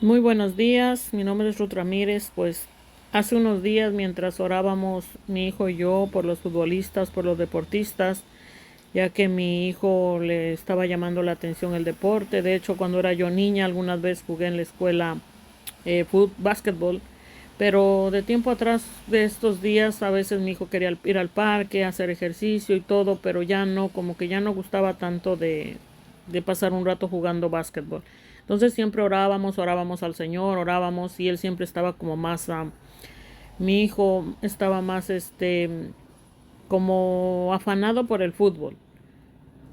Muy buenos días, mi nombre es Ruth Ramírez. Pues hace unos días, mientras orábamos mi hijo y yo por los futbolistas, por los deportistas, ya que mi hijo le estaba llamando la atención el deporte. De hecho, cuando era yo niña, algunas veces jugué en la escuela básquetbol, pero de tiempo atrás, de estos días, a veces mi hijo quería ir al parque, hacer ejercicio y todo, pero ya no, como que ya no gustaba tanto de pasar un rato jugando básquetbol. Entonces siempre orábamos al Señor, orábamos y él siempre estaba como más, mi hijo estaba más, como afanado por el fútbol.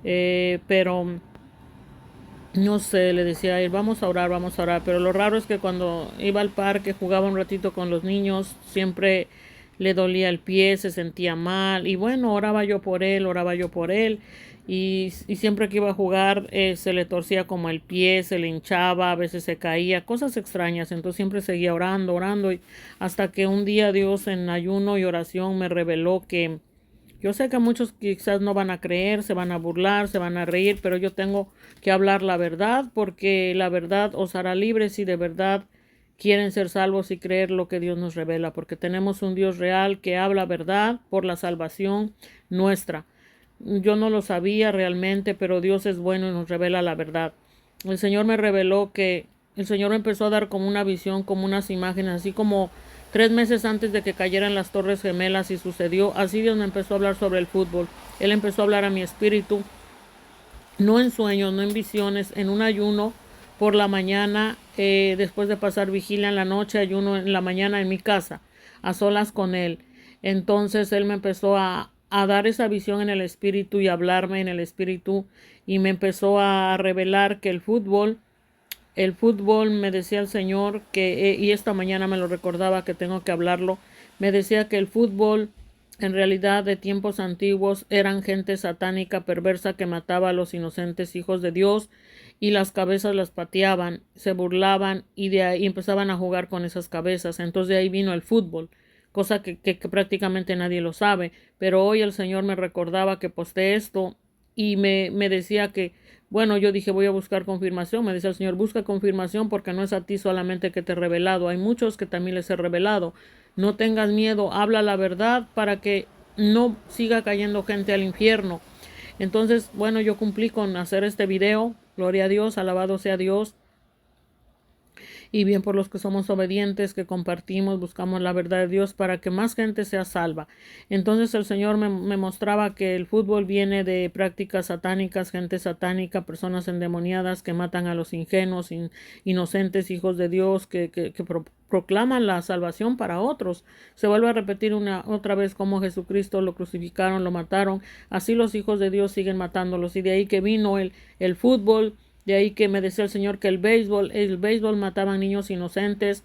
Pero no sé, le decía a él, vamos a orar. Pero lo raro es que cuando iba al parque, jugaba un ratito con los niños, siempre le dolía el pie, se sentía mal. Y bueno, oraba yo por él, oraba yo por él. Y siempre que iba a jugar, se le torcía como el pie, se le hinchaba, a veces se caía, cosas extrañas. Entonces siempre seguía orando, orando. Hasta que un día Dios en ayuno y oración me reveló que yo sé que muchos quizás no van a creer, se van a burlar, se van a reír, pero yo tengo que hablar la verdad porque la verdad os hará libres si de verdad quieren ser salvos y creer lo que Dios nos revela, porque tenemos un Dios real que habla verdad por la salvación nuestra. Yo no lo sabía realmente, pero Dios es bueno y nos revela la verdad. El Señor me reveló que el Señor me empezó a dar como una visión, como unas imágenes, así como 3 meses antes de que cayeran las Torres Gemelas y sucedió, así Dios me empezó a hablar sobre el fútbol. Él empezó a hablar a mi espíritu, no en sueños, no en visiones, en un ayuno por la mañana, después de pasar vigilia en la noche, ayuno en la mañana en mi casa, a solas con Él. Entonces Él me empezó a dar esa visión en el espíritu y hablarme en el espíritu y me empezó a revelar que el fútbol, me decía el Señor que, y esta mañana me lo recordaba que tengo que hablarlo, me decía que el fútbol en realidad de tiempos antiguos eran gente satánica perversa que mataba a los inocentes hijos de Dios y las cabezas las pateaban, se burlaban y de ahí empezaban a jugar con esas cabezas. Entonces de ahí vino el fútbol, cosa que prácticamente nadie lo sabe. Pero hoy el Señor me recordaba que posté esto y me decía que, bueno, yo dije voy a buscar confirmación. Me decía el Señor, busca confirmación porque no es a ti solamente que te he revelado, hay muchos que también les he revelado. No tengas miedo, habla la verdad para que no siga cayendo gente al infierno. Entonces, bueno, yo cumplí con hacer este video. Gloria a Dios, alabado sea Dios. Y bien por los que somos obedientes, que compartimos, buscamos la verdad de Dios para que más gente sea salva. Entonces el Señor me mostraba que el fútbol viene de prácticas satánicas, gente satánica, personas endemoniadas que matan a los ingenuos, inocentes hijos de Dios, que proclaman la salvación para otros. Se vuelve a repetir una otra vez como Jesucristo lo crucificaron, lo mataron. Así los hijos de Dios siguen matándolos. Y de ahí que vino el fútbol. De ahí que me decía el Señor que el béisbol mataban niños inocentes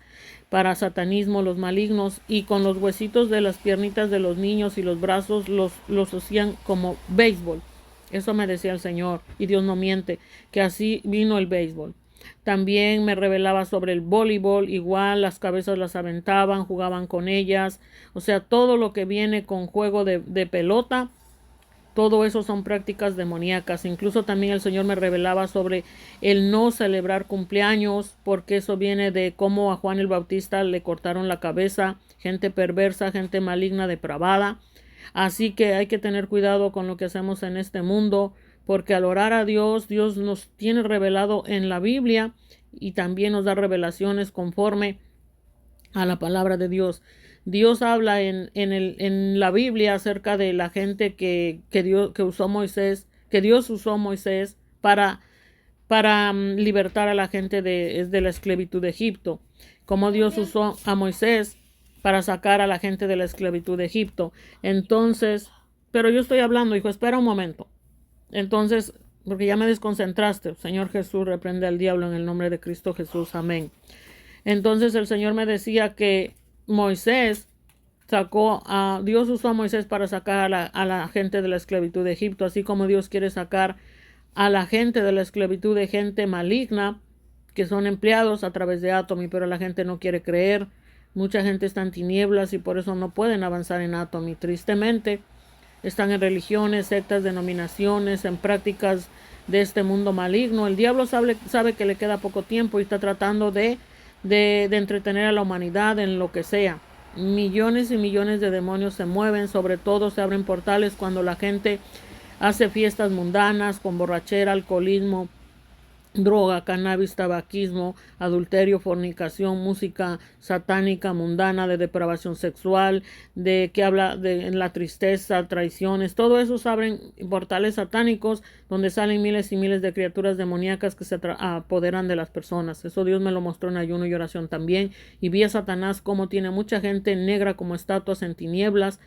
para satanismo, los malignos, y con los huesitos de las piernitas de los niños y los brazos los hacían como béisbol. Eso me decía el Señor, y Dios no miente, que así vino el béisbol. También me revelaba sobre el voleibol, igual las cabezas las aventaban, jugaban con ellas, o sea, todo lo que viene con juego de pelota, todo eso son prácticas demoníacas. Incluso también el Señor me revelaba sobre el no celebrar cumpleaños, porque eso viene de cómo a Juan el Bautista le cortaron la cabeza, gente perversa, gente maligna, depravada. Así que hay que tener cuidado con lo que hacemos en este mundo, porque al orar a Dios, Dios nos tiene revelado en la Biblia y también nos da revelaciones conforme a la palabra de Dios. Dios habla en la Biblia acerca de la gente que usó Moisés, que Dios usó Moisés para libertar a la gente de la esclavitud de Egipto. Como Dios usó a Moisés para sacar a la gente de la esclavitud de Egipto. Entonces, pero yo estoy hablando, hijo, espera un momento. Entonces, porque ya me desconcentraste. Señor Jesús, reprende al diablo en el nombre de Cristo Jesús. Amén. Entonces el Señor me decía que Moisés Dios usó a Moisés para sacar a la gente de la esclavitud de Egipto, así como Dios quiere sacar a la gente de la esclavitud de gente maligna, que son empleados a través de Atomy, pero la gente no quiere creer. Mucha gente está en tinieblas y por eso no pueden avanzar en Atomy. Tristemente, están en religiones, sectas, denominaciones, en prácticas de este mundo maligno. El diablo sabe que le queda poco tiempo y está tratando de entretener a la humanidad en lo que sea. Millones y millones de demonios se mueven, sobre todo se abren portales cuando la gente hace fiestas mundanas con borrachera, alcoholismo, droga, cannabis, tabaquismo, adulterio, fornicación, música satánica, mundana, de depravación sexual, de que habla de la tristeza, traiciones, todo eso se abren portales satánicos donde salen miles y miles de criaturas demoníacas que se apoderan de las personas. Eso Dios me lo mostró en ayuno y oración también, y vi a Satanás como tiene mucha gente negra como estatuas en tinieblas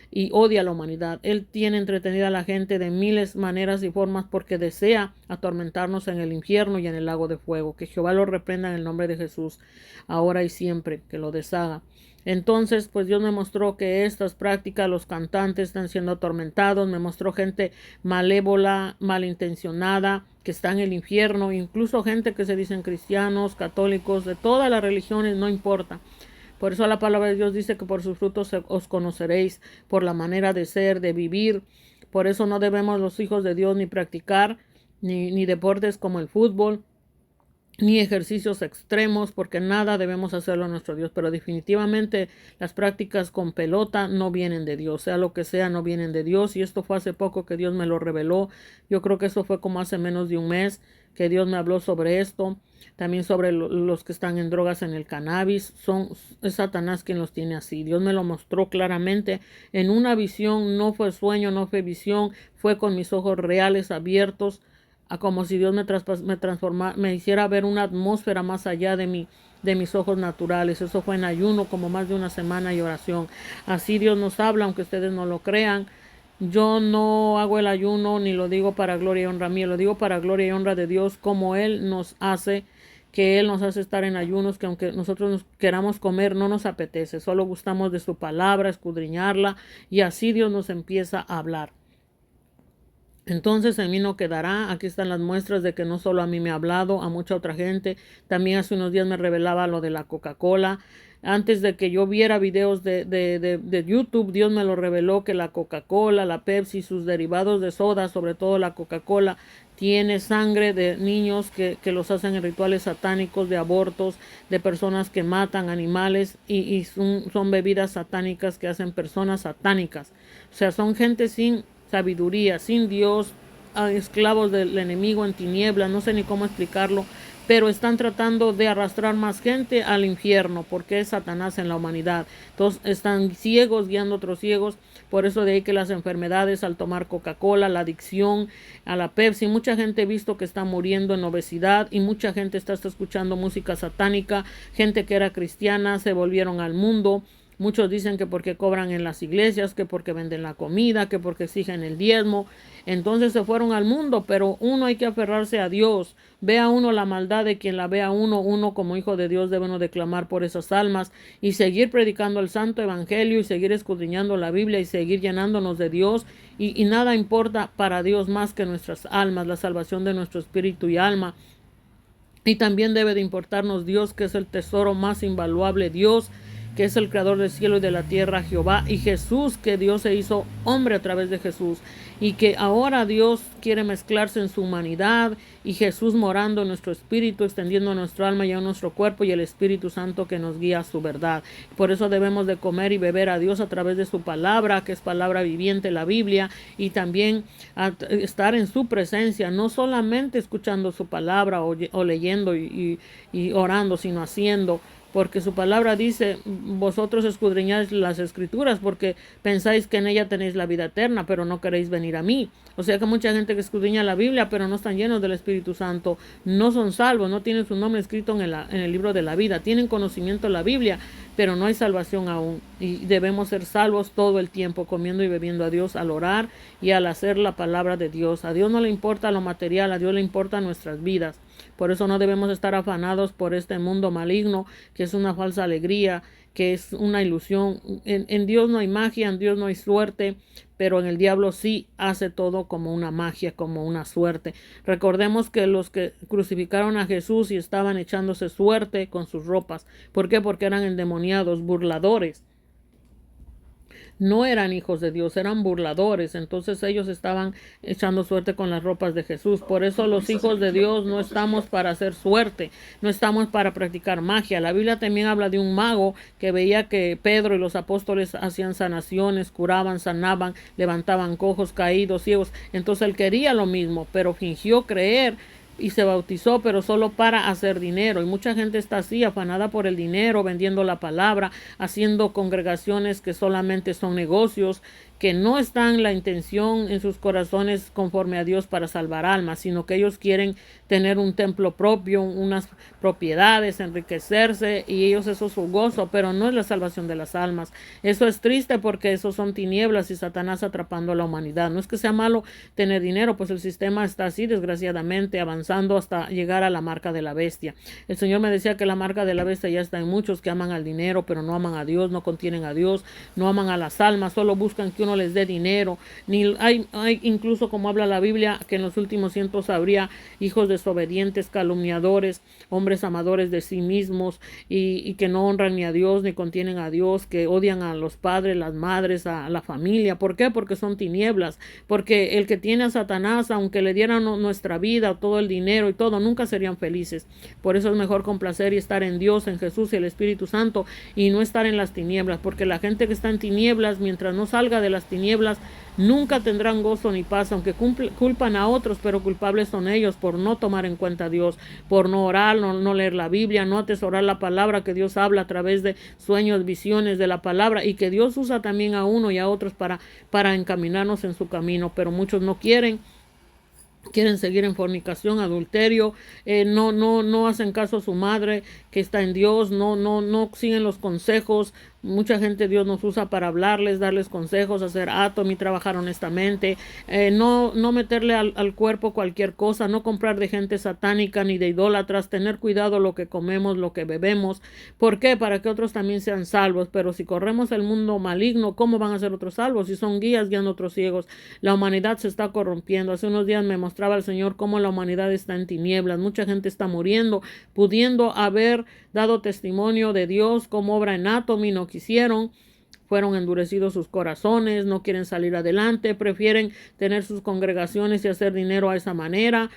y odia a la humanidad. Él tiene entretenida a la gente de miles maneras y formas porque desea atormentarnos en el infierno y en el lago de fuego. Que Jehová lo reprenda en el nombre de Jesús, ahora y siempre, que lo deshaga. Entonces, pues Dios me mostró que estas prácticas, los cantantes están siendo atormentados, me mostró gente malévola, malintencionada, que está en el infierno, incluso gente que se dicen cristianos, católicos, de todas las religiones, no importa. Por eso la palabra de Dios dice que por sus frutos os conoceréis, por la manera de ser, de vivir. Por eso no debemos los hijos de Dios ni practicar ni deportes como el fútbol, ni ejercicios extremos, porque nada debemos hacerlo a nuestro Dios. Pero definitivamente las prácticas con pelota no vienen de Dios, sea lo que sea, no vienen de Dios. Y esto fue hace poco que Dios me lo reveló. Yo creo que eso fue como hace menos de un mes que Dios me habló sobre esto. También sobre los que están en drogas, en el cannabis. Es Satanás quien los tiene así. Dios me lo mostró claramente en una visión. No fue sueño, no fue visión. Fue con mis ojos reales abiertos, como si Dios me hiciera ver una atmósfera más allá de mis ojos naturales. Eso fue en ayuno, como más de una semana, y oración. Así Dios nos habla, aunque ustedes no lo crean. Yo no hago el ayuno ni lo digo para gloria y honra mía, lo digo para gloria y honra de Dios, como Él nos hace, que Él nos hace estar en ayunos, que aunque nosotros nos queramos comer, no nos apetece, solo gustamos de su palabra, escudriñarla, y así Dios nos empieza a hablar. Entonces en mí no quedará. Aquí están las muestras de que no solo a mí me ha hablado, a mucha otra gente. También hace unos días me revelaba lo de la Coca-Cola. Antes de que yo viera videos de YouTube, Dios me lo reveló, que la Coca-Cola, la Pepsi, sus derivados de soda, sobre todo la Coca-Cola, tiene sangre de niños que los hacen en rituales satánicos, de abortos, de personas que matan animales, y son bebidas satánicas que hacen personas satánicas. O sea, son gente sin sabiduría, sin Dios, esclavos del enemigo, en tinieblas, no sé ni cómo explicarlo, pero están tratando de arrastrar más gente al infierno, porque es Satanás en la humanidad. Entonces están ciegos guiando a otros ciegos. Por eso de ahí que las enfermedades al tomar Coca-Cola, la adicción a la Pepsi, mucha gente he visto que está muriendo en obesidad, y mucha gente está escuchando música satánica, gente que era cristiana se volvieron al mundo. Muchos dicen que porque cobran en las iglesias, que porque venden la comida, que porque exigen el diezmo. Entonces se fueron al mundo, pero uno hay que aferrarse a Dios. Vea uno la maldad de quien la vea uno como hijo de Dios debe uno de clamar por esas almas y seguir predicando el santo evangelio y seguir escudriñando la Biblia y seguir llenándonos de Dios. Y nada importa para Dios más que nuestras almas, la salvación de nuestro espíritu y alma. Y también debe de importarnos Dios, que es el tesoro más invaluable, Dios, que es el creador del cielo y de la tierra, Jehová, y Jesús, que Dios se hizo hombre a través de Jesús, y que ahora Dios quiere mezclarse en su humanidad, y Jesús morando en nuestro espíritu, extendiendo nuestro alma y a nuestro cuerpo, y el Espíritu Santo que nos guía a su verdad. Por eso debemos de comer y beber a Dios a través de su palabra, que es palabra viviente, la Biblia, y también estar en su presencia, no solamente escuchando su palabra o leyendo y orando, sino haciendo. Porque su palabra dice, vosotros escudriñáis las escrituras porque pensáis que en ella tenéis la vida eterna, pero no queréis venir a mí. O sea que mucha gente que escudriña la Biblia, pero no están llenos del Espíritu Santo, no son salvos, no tienen su nombre escrito en el libro de la vida. Tienen conocimiento de la Biblia, pero no hay salvación aún. Y debemos ser salvos todo el tiempo, comiendo y bebiendo a Dios al orar y al hacer la palabra de Dios. A Dios no le importa lo material, a Dios le importan nuestras vidas. Por eso no debemos estar afanados por este mundo maligno, que es una falsa alegría, que es una ilusión. En Dios no hay magia, en Dios no hay suerte, pero en el diablo sí hace todo como una magia, como una suerte. Recordemos que los que crucificaron a Jesús y estaban echándose suerte con sus ropas. ¿Por qué? Porque eran endemoniados, burladores. no eran hijos de Dios, eran burladores. Entonces ellos estaban echando suerte con las ropas de Jesús. Por eso los hijos de Dios no estamos para hacer suerte, no estamos para practicar magia. La Biblia también habla de un mago que veía que Pedro y los apóstoles hacían sanaciones, curaban, sanaban, levantaban cojos, caídos, ciegos. Entonces él quería lo mismo, pero fingió creer y se bautizó, pero solo para hacer dinero. Y mucha gente está así, afanada por el dinero, vendiendo la palabra, haciendo congregaciones que solamente son negocios, que no están la intención en sus corazones conforme a Dios para salvar almas, sino que ellos quieren tener un templo propio, unas propiedades, enriquecerse, y ellos eso es su gozo, pero no es la salvación de las almas. Eso es triste porque eso son tinieblas y Satanás atrapando a la humanidad. No es que sea malo tener dinero, pues el sistema está así, desgraciadamente, avanzando hasta llegar a la marca de la bestia. El Señor me decía que la marca de la bestia ya está en muchos que aman al dinero, pero no aman a Dios, no contienen a Dios, no aman a las almas, solo buscan que uno les dé dinero. Ni hay incluso, como habla la Biblia, que en los últimos tiempos habría hijos desobedientes, calumniadores, hombres amadores de sí mismos y que no honran ni a Dios ni contienen a Dios, que odian a los padres, las madres, a la familia. ¿Por qué? Porque son tinieblas. Porque el que tiene a Satanás, aunque le dieran nuestra vida, todo el dinero y todo, nunca serían felices. Por eso es mejor complacer y estar en Dios, en Jesús y el Espíritu Santo, y no estar en las tinieblas, porque la gente que está en tinieblas, mientras no salga de las tinieblas, nunca tendrán gozo ni paz, aunque culpan a otros, pero culpables son ellos por no tomar en cuenta a Dios, por no orar, no leer la Biblia, no atesorar la palabra que Dios habla a través de sueños, visiones de la palabra, y que Dios usa también a uno y a otros para encaminarnos en su camino, pero muchos no quieren seguir en fornicación, adulterio, no hacen caso a su madre que está en Dios, no siguen los consejos. Mucha gente Dios nos usa para hablarles, darles consejos, hacer átomo y trabajar honestamente, no meterle al cuerpo cualquier cosa, no comprar de gente satánica ni de idólatras, tener cuidado lo que comemos, lo que bebemos. ¿Por qué? Para que otros también sean salvos. Pero si corremos el mundo maligno, ¿cómo van a ser otros salvos? Si son guías guiando a otros ciegos. La humanidad se está corrompiendo. Hace unos días me mostraba el Señor cómo la humanidad está en tinieblas. Mucha gente está muriendo, pudiendo haber dado testimonio de Dios como obra en Atomy, no quisieron, fueron endurecidos sus corazones, no quieren salir adelante, prefieren tener sus congregaciones y hacer dinero a esa manera,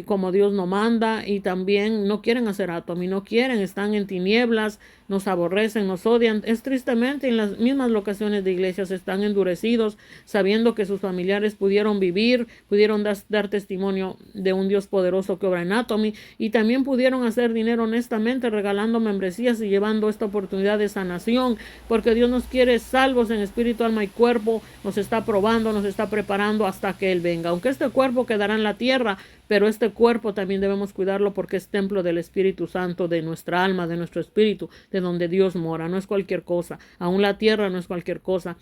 como Dios no manda, y también no quieren hacer Atomy, no quieren, están en tinieblas, nos aborrecen, nos odian. Es tristemente en las mismas locaciones de iglesias están endurecidos, sabiendo que sus familiares pudieron vivir, pudieron dar testimonio de un Dios poderoso que obra en Atomy, y también pudieron hacer dinero honestamente regalando membresías y llevando esta oportunidad de sanación, porque Dios nos quiere salvos en espíritu, alma y cuerpo, nos está probando, nos está preparando hasta que Él venga. Aunque este cuerpo quedará en la tierra, pero este cuerpo también debemos cuidarlo porque es templo del Espíritu Santo, de nuestra alma, de nuestro espíritu, de donde Dios mora. No es cualquier cosa. Aún la tierra no es cualquier cosa.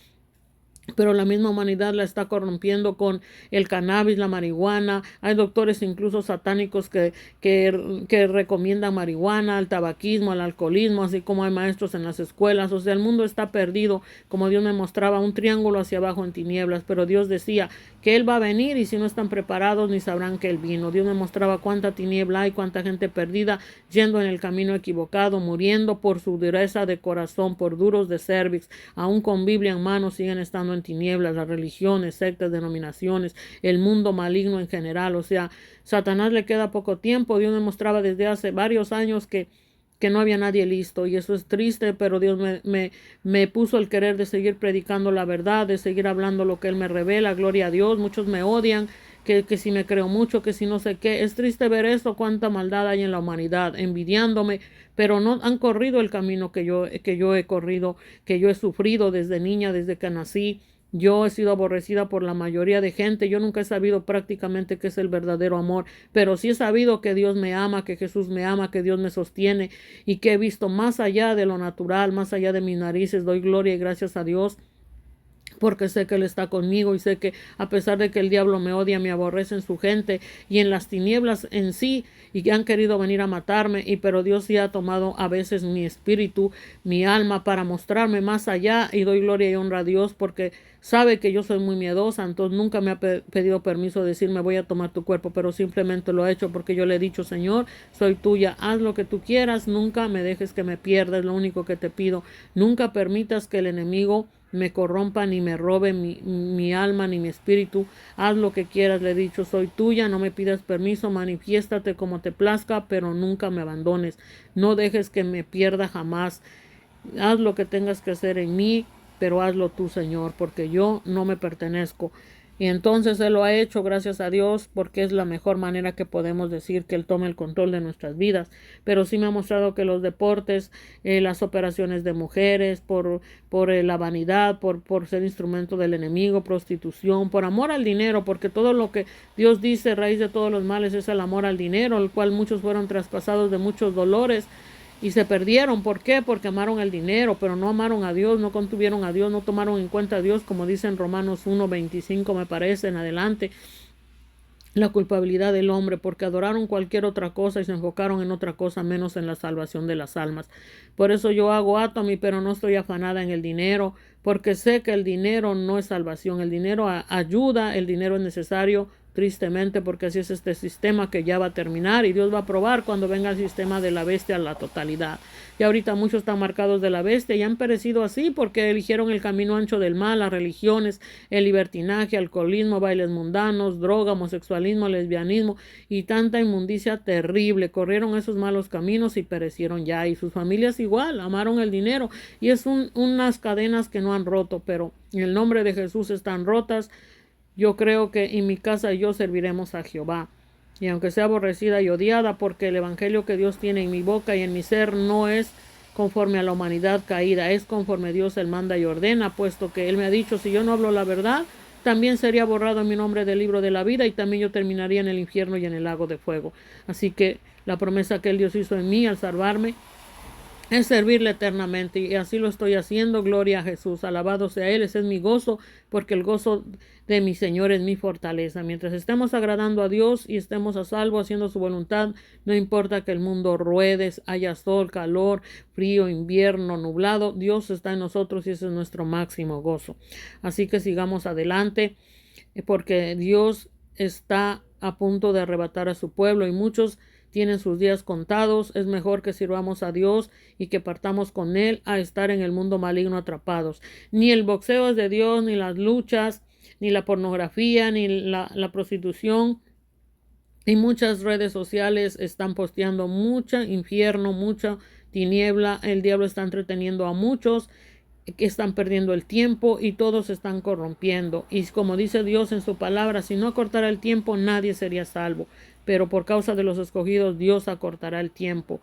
Pero la misma humanidad la está corrompiendo con el cannabis, la marihuana. Hay doctores incluso satánicos que recomiendan marihuana, el tabaquismo, el alcoholismo, así como hay maestros en las escuelas. O sea, el mundo está perdido, como Dios me mostraba, un triángulo hacia abajo en tinieblas. Pero Dios decía que Él va a venir y si no están preparados ni sabrán que Él vino. Dios me mostraba cuánta tiniebla hay, cuánta gente perdida, yendo en el camino equivocado, muriendo por su dureza de corazón, por duros de cervix, aún con Biblia en mano siguen estando en tinieblas, las religiones, sectas, denominaciones, el mundo maligno en general. O sea, Satanás le queda poco tiempo. Dios me mostraba desde hace varios años que no había nadie listo, y eso es triste, pero Dios me puso el querer de seguir predicando la verdad, de seguir hablando lo que Él me revela. Gloria a Dios. Muchos me odian, que si me creo mucho, que si no sé qué. Es triste ver esto, cuánta maldad hay en la humanidad, envidiándome, pero no han corrido el camino que yo he corrido, que yo he sufrido desde niña, desde que nací. Yo he sido aborrecida por la mayoría de gente. Yo nunca he sabido prácticamente qué es el verdadero amor, pero sí he sabido que Dios me ama, que Jesús me ama, que Dios me sostiene y que he visto más allá de lo natural, más allá de mis narices. Doy gloria y gracias a Dios porque sé que Él está conmigo y sé que a pesar de que el diablo me odia, me aborrece en su gente y en las tinieblas en sí, y que han querido venir a matarme, pero Dios sí ha tomado a veces mi espíritu, mi alma, para mostrarme más allá, y doy gloria y honra a Dios porque sabe que yo soy muy miedosa. Entonces nunca me ha pedido permiso de decirme voy a tomar tu cuerpo, pero simplemente lo he hecho porque yo le he dicho: Señor, soy tuya, haz lo que tú quieras, nunca me dejes que me pierda, es lo único que te pido. Nunca permitas que el enemigo me corrompa ni me robe mi alma ni mi espíritu. Haz lo que quieras, le he dicho, soy tuya, no me pidas permiso, manifiéstate como te plazca, pero nunca me abandones. No dejes que me pierda jamás. Haz lo que tengas que hacer en mí, pero hazlo tú, Señor, porque yo no me pertenezco. Y entonces Él lo ha hecho, gracias a Dios, porque es la mejor manera que podemos decir que Él tome el control de nuestras vidas. Pero sí me ha mostrado que los deportes, las operaciones de mujeres, por la vanidad, por ser instrumento del enemigo, prostitución, por amor al dinero, porque todo lo que Dios dice, raíz de todos los males, es el amor al dinero, el cual muchos fueron traspasados de muchos dolores y se perdieron. ¿Por qué? Porque amaron el dinero, pero no amaron a Dios, no contuvieron a Dios, no tomaron en cuenta a Dios, como dice en Romanos 1:25, me parece, en adelante, la culpabilidad del hombre, porque adoraron cualquier otra cosa y se enfocaron en otra cosa menos en la salvación de las almas. Por eso yo hago Atomy, pero no estoy afanada en el dinero, porque sé que el dinero no es salvación. El dinero ayuda, el dinero es necesario, tristemente, porque así es este sistema que ya va a terminar y Dios va a probar cuando venga el sistema de la bestia a la totalidad. Y ahorita muchos están marcados de la bestia y han perecido así porque eligieron el camino ancho del mal, las religiones, el libertinaje, alcoholismo, bailes mundanos, droga, homosexualismo, lesbianismo y tanta inmundicia terrible. Corrieron esos malos caminos y perecieron ya. Y sus familias igual, amaron el dinero. Y es unas cadenas que no han roto, pero en el nombre de Jesús están rotas. Yo creo que en mi casa y yo serviremos a Jehová. Y aunque sea aborrecida y odiada, porque el evangelio que Dios tiene en mi boca y en mi ser no es conforme a la humanidad caída, es conforme Dios Él manda y ordena, puesto que Él me ha dicho, si yo no hablo la verdad, también sería borrado mi nombre del libro de la vida y también yo terminaría en el infierno y en el lago de fuego. Así que la promesa que el Dios hizo en mí al salvarme es servirle eternamente y así lo estoy haciendo. Gloria a Jesús, alabado sea Él. Ese es mi gozo, porque el gozo de mi Señor es mi fortaleza. Mientras estemos agradando a Dios y estemos a salvo haciendo su voluntad, no importa que el mundo ruede, haya sol, calor, frío, invierno, nublado, Dios está en nosotros y ese es nuestro máximo gozo. Así que sigamos adelante, porque Dios está a punto de arrebatar a su pueblo y muchos tienen sus días contados. Es mejor que sirvamos a Dios y que partamos con Él a estar en el mundo maligno atrapados. Ni el boxeo es de Dios, ni las luchas, ni la pornografía, ni la prostitución. Y muchas redes sociales están posteando mucho infierno, mucha tiniebla. El diablo está entreteniendo a muchos que están perdiendo el tiempo y todos se están corrompiendo. Y como dice Dios en su palabra, si no acortara el tiempo, nadie sería salvo. Pero por causa de los escogidos, Dios acortará el tiempo.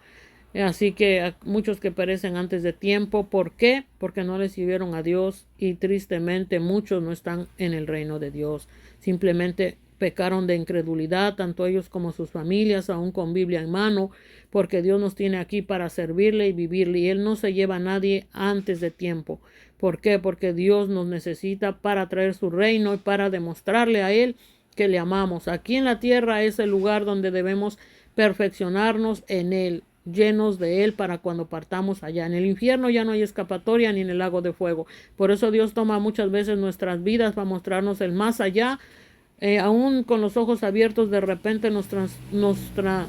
Así que muchos que perecen antes de tiempo. ¿Por qué? Porque no le sirvieron a Dios y tristemente muchos no están en el reino de Dios. Simplemente pecaron de incredulidad, tanto ellos como sus familias, aún con Biblia en mano, porque Dios nos tiene aquí para servirle y vivirle, y Él no se lleva a nadie antes de tiempo. ¿Por qué? Porque Dios nos necesita para traer su reino y para demostrarle a Él que le amamos. Aquí en la tierra es el lugar donde debemos perfeccionarnos en Él, llenos de Él para cuando partamos allá. En el infierno ya no hay escapatoria ni en el lago de fuego. Por eso Dios toma muchas veces nuestras vidas para mostrarnos el más allá. Aún con los ojos abiertos, de repente nos transforma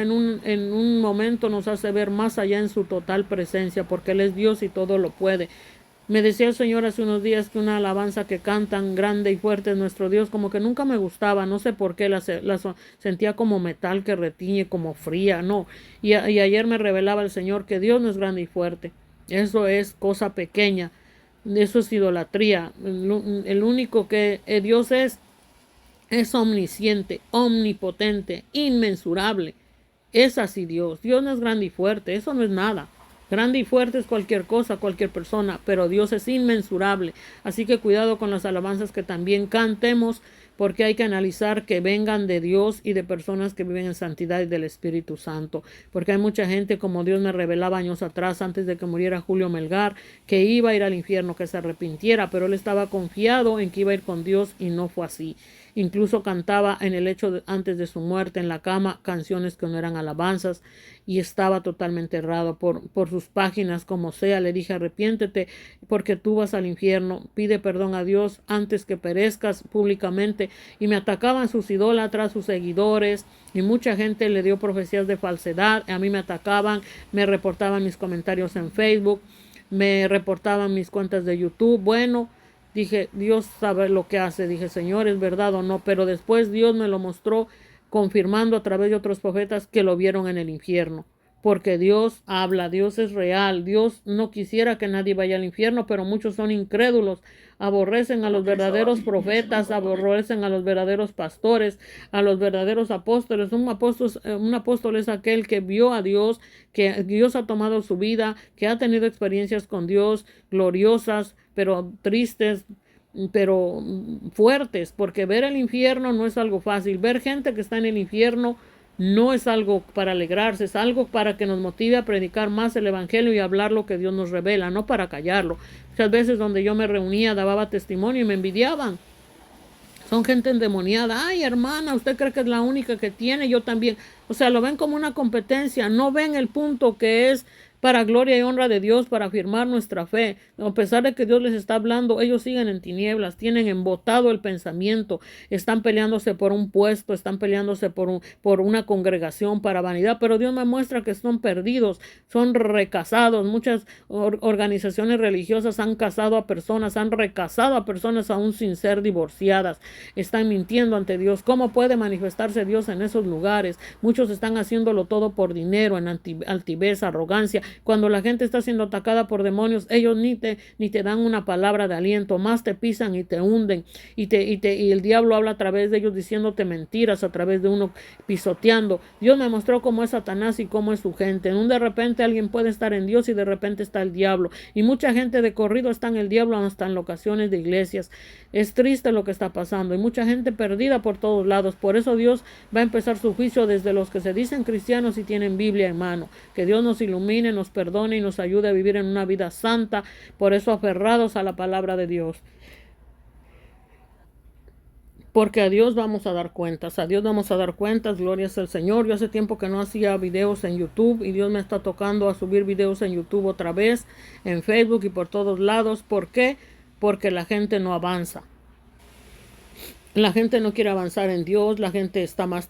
en un momento, nos hace ver más allá en su total presencia, porque Él es Dios y todo lo puede. Me decía el Señor hace unos días que una alabanza que cantan grande y fuerte es nuestro Dios, como que nunca me gustaba, no sé por qué, la sentía como metal que retiñe, como fría, no. Y ayer me revelaba el Señor que Dios no es grande y fuerte, eso es cosa pequeña. Eso es idolatría. El único que Dios es omnisciente, omnipotente, inmensurable. Es así Dios. Dios no es grande y fuerte, eso no es nada. Grande y fuerte es cualquier cosa, cualquier persona, pero Dios es inmensurable. Así que cuidado con las alabanzas que también cantemos, porque hay que analizar que vengan de Dios y de personas que viven en santidad y del Espíritu Santo. Porque hay mucha gente, como Dios me revelaba años atrás, antes de que muriera Julio Melgar, que iba a ir al infierno, que se arrepintiera, pero él estaba confiado en que iba a ir con Dios y no fue así. Incluso cantaba en el hecho antes de su muerte en la cama canciones que no eran alabanzas y estaba totalmente errado por sus páginas, como sea. Le dije, arrepiéntete porque tú vas al infierno, pide perdón a Dios antes que perezcas públicamente. Y me atacaban sus idólatras, sus seguidores, y mucha gente le dio profecías de falsedad. A mí me atacaban, me reportaban mis comentarios en Facebook. me reportaban mis cuentas de YouTube. Bueno, dije, Dios sabe lo que hace. Dije, Señor, ¿es verdad o no? Pero después Dios me lo mostró confirmando a través de otros profetas que lo vieron en el infierno. Porque Dios habla, Dios es real, Dios no quisiera que nadie vaya al infierno, pero muchos son incrédulos, aborrecen a los verdaderos profetas, aborrecen a los verdaderos pastores, a los verdaderos apóstoles. Un apóstol es aquel que vio a Dios, que Dios ha tomado su vida, que ha tenido experiencias con Dios gloriosas, pero tristes, pero fuertes, porque ver el infierno no es algo fácil. Ver gente que está en el infierno no es algo para alegrarse, es algo para que nos motive a predicar más el evangelio y hablar lo que Dios nos revela, no para callarlo. Muchas veces donde yo me reunía daba testimonio y me envidiaban. Son gente endemoniada. Ay, hermana, usted cree que es la única que tiene, yo también. O sea, lo ven como una competencia, no ven el punto que es para gloria y honra de Dios, para afirmar nuestra fe. A pesar de que Dios les está hablando, ellos siguen en tinieblas, tienen embotado el pensamiento, están peleándose por un puesto, están peleándose por una congregación para vanidad, pero Dios me muestra que son perdidos, son recasados. Muchas organizaciones religiosas han casado a personas, han recasado a personas aún sin ser divorciadas, están mintiendo ante Dios. ¿Cómo puede manifestarse Dios en esos lugares? Muchos están haciéndolo todo por dinero, en altivez, arrogancia. Cuando la gente está siendo atacada por demonios, ellos ni te dan una palabra de aliento, más te pisan y te hunden, y el diablo habla a través de ellos diciéndote mentiras, a través de uno pisoteando. Dios me mostró cómo es Satanás y cómo es su gente. En un de repente alguien puede estar en Dios y de repente está el diablo, y mucha gente de corrido está en el diablo hasta en locaciones de iglesias. Es triste lo que está pasando, y mucha gente perdida por todos lados. Por eso Dios va a empezar su juicio desde los que se dicen cristianos y tienen Biblia en mano. Que Dios nos ilumine, nos perdone y nos ayude a vivir en una vida santa. Por eso aferrados a la palabra de Dios. Porque a Dios vamos a dar cuentas, gloria al Señor. Yo hace tiempo que no hacía videos en YouTube y Dios me está tocando a subir videos en YouTube otra vez, en Facebook y por todos lados. ¿Por qué? Porque la gente no avanza. La gente no quiere avanzar en Dios, la gente está más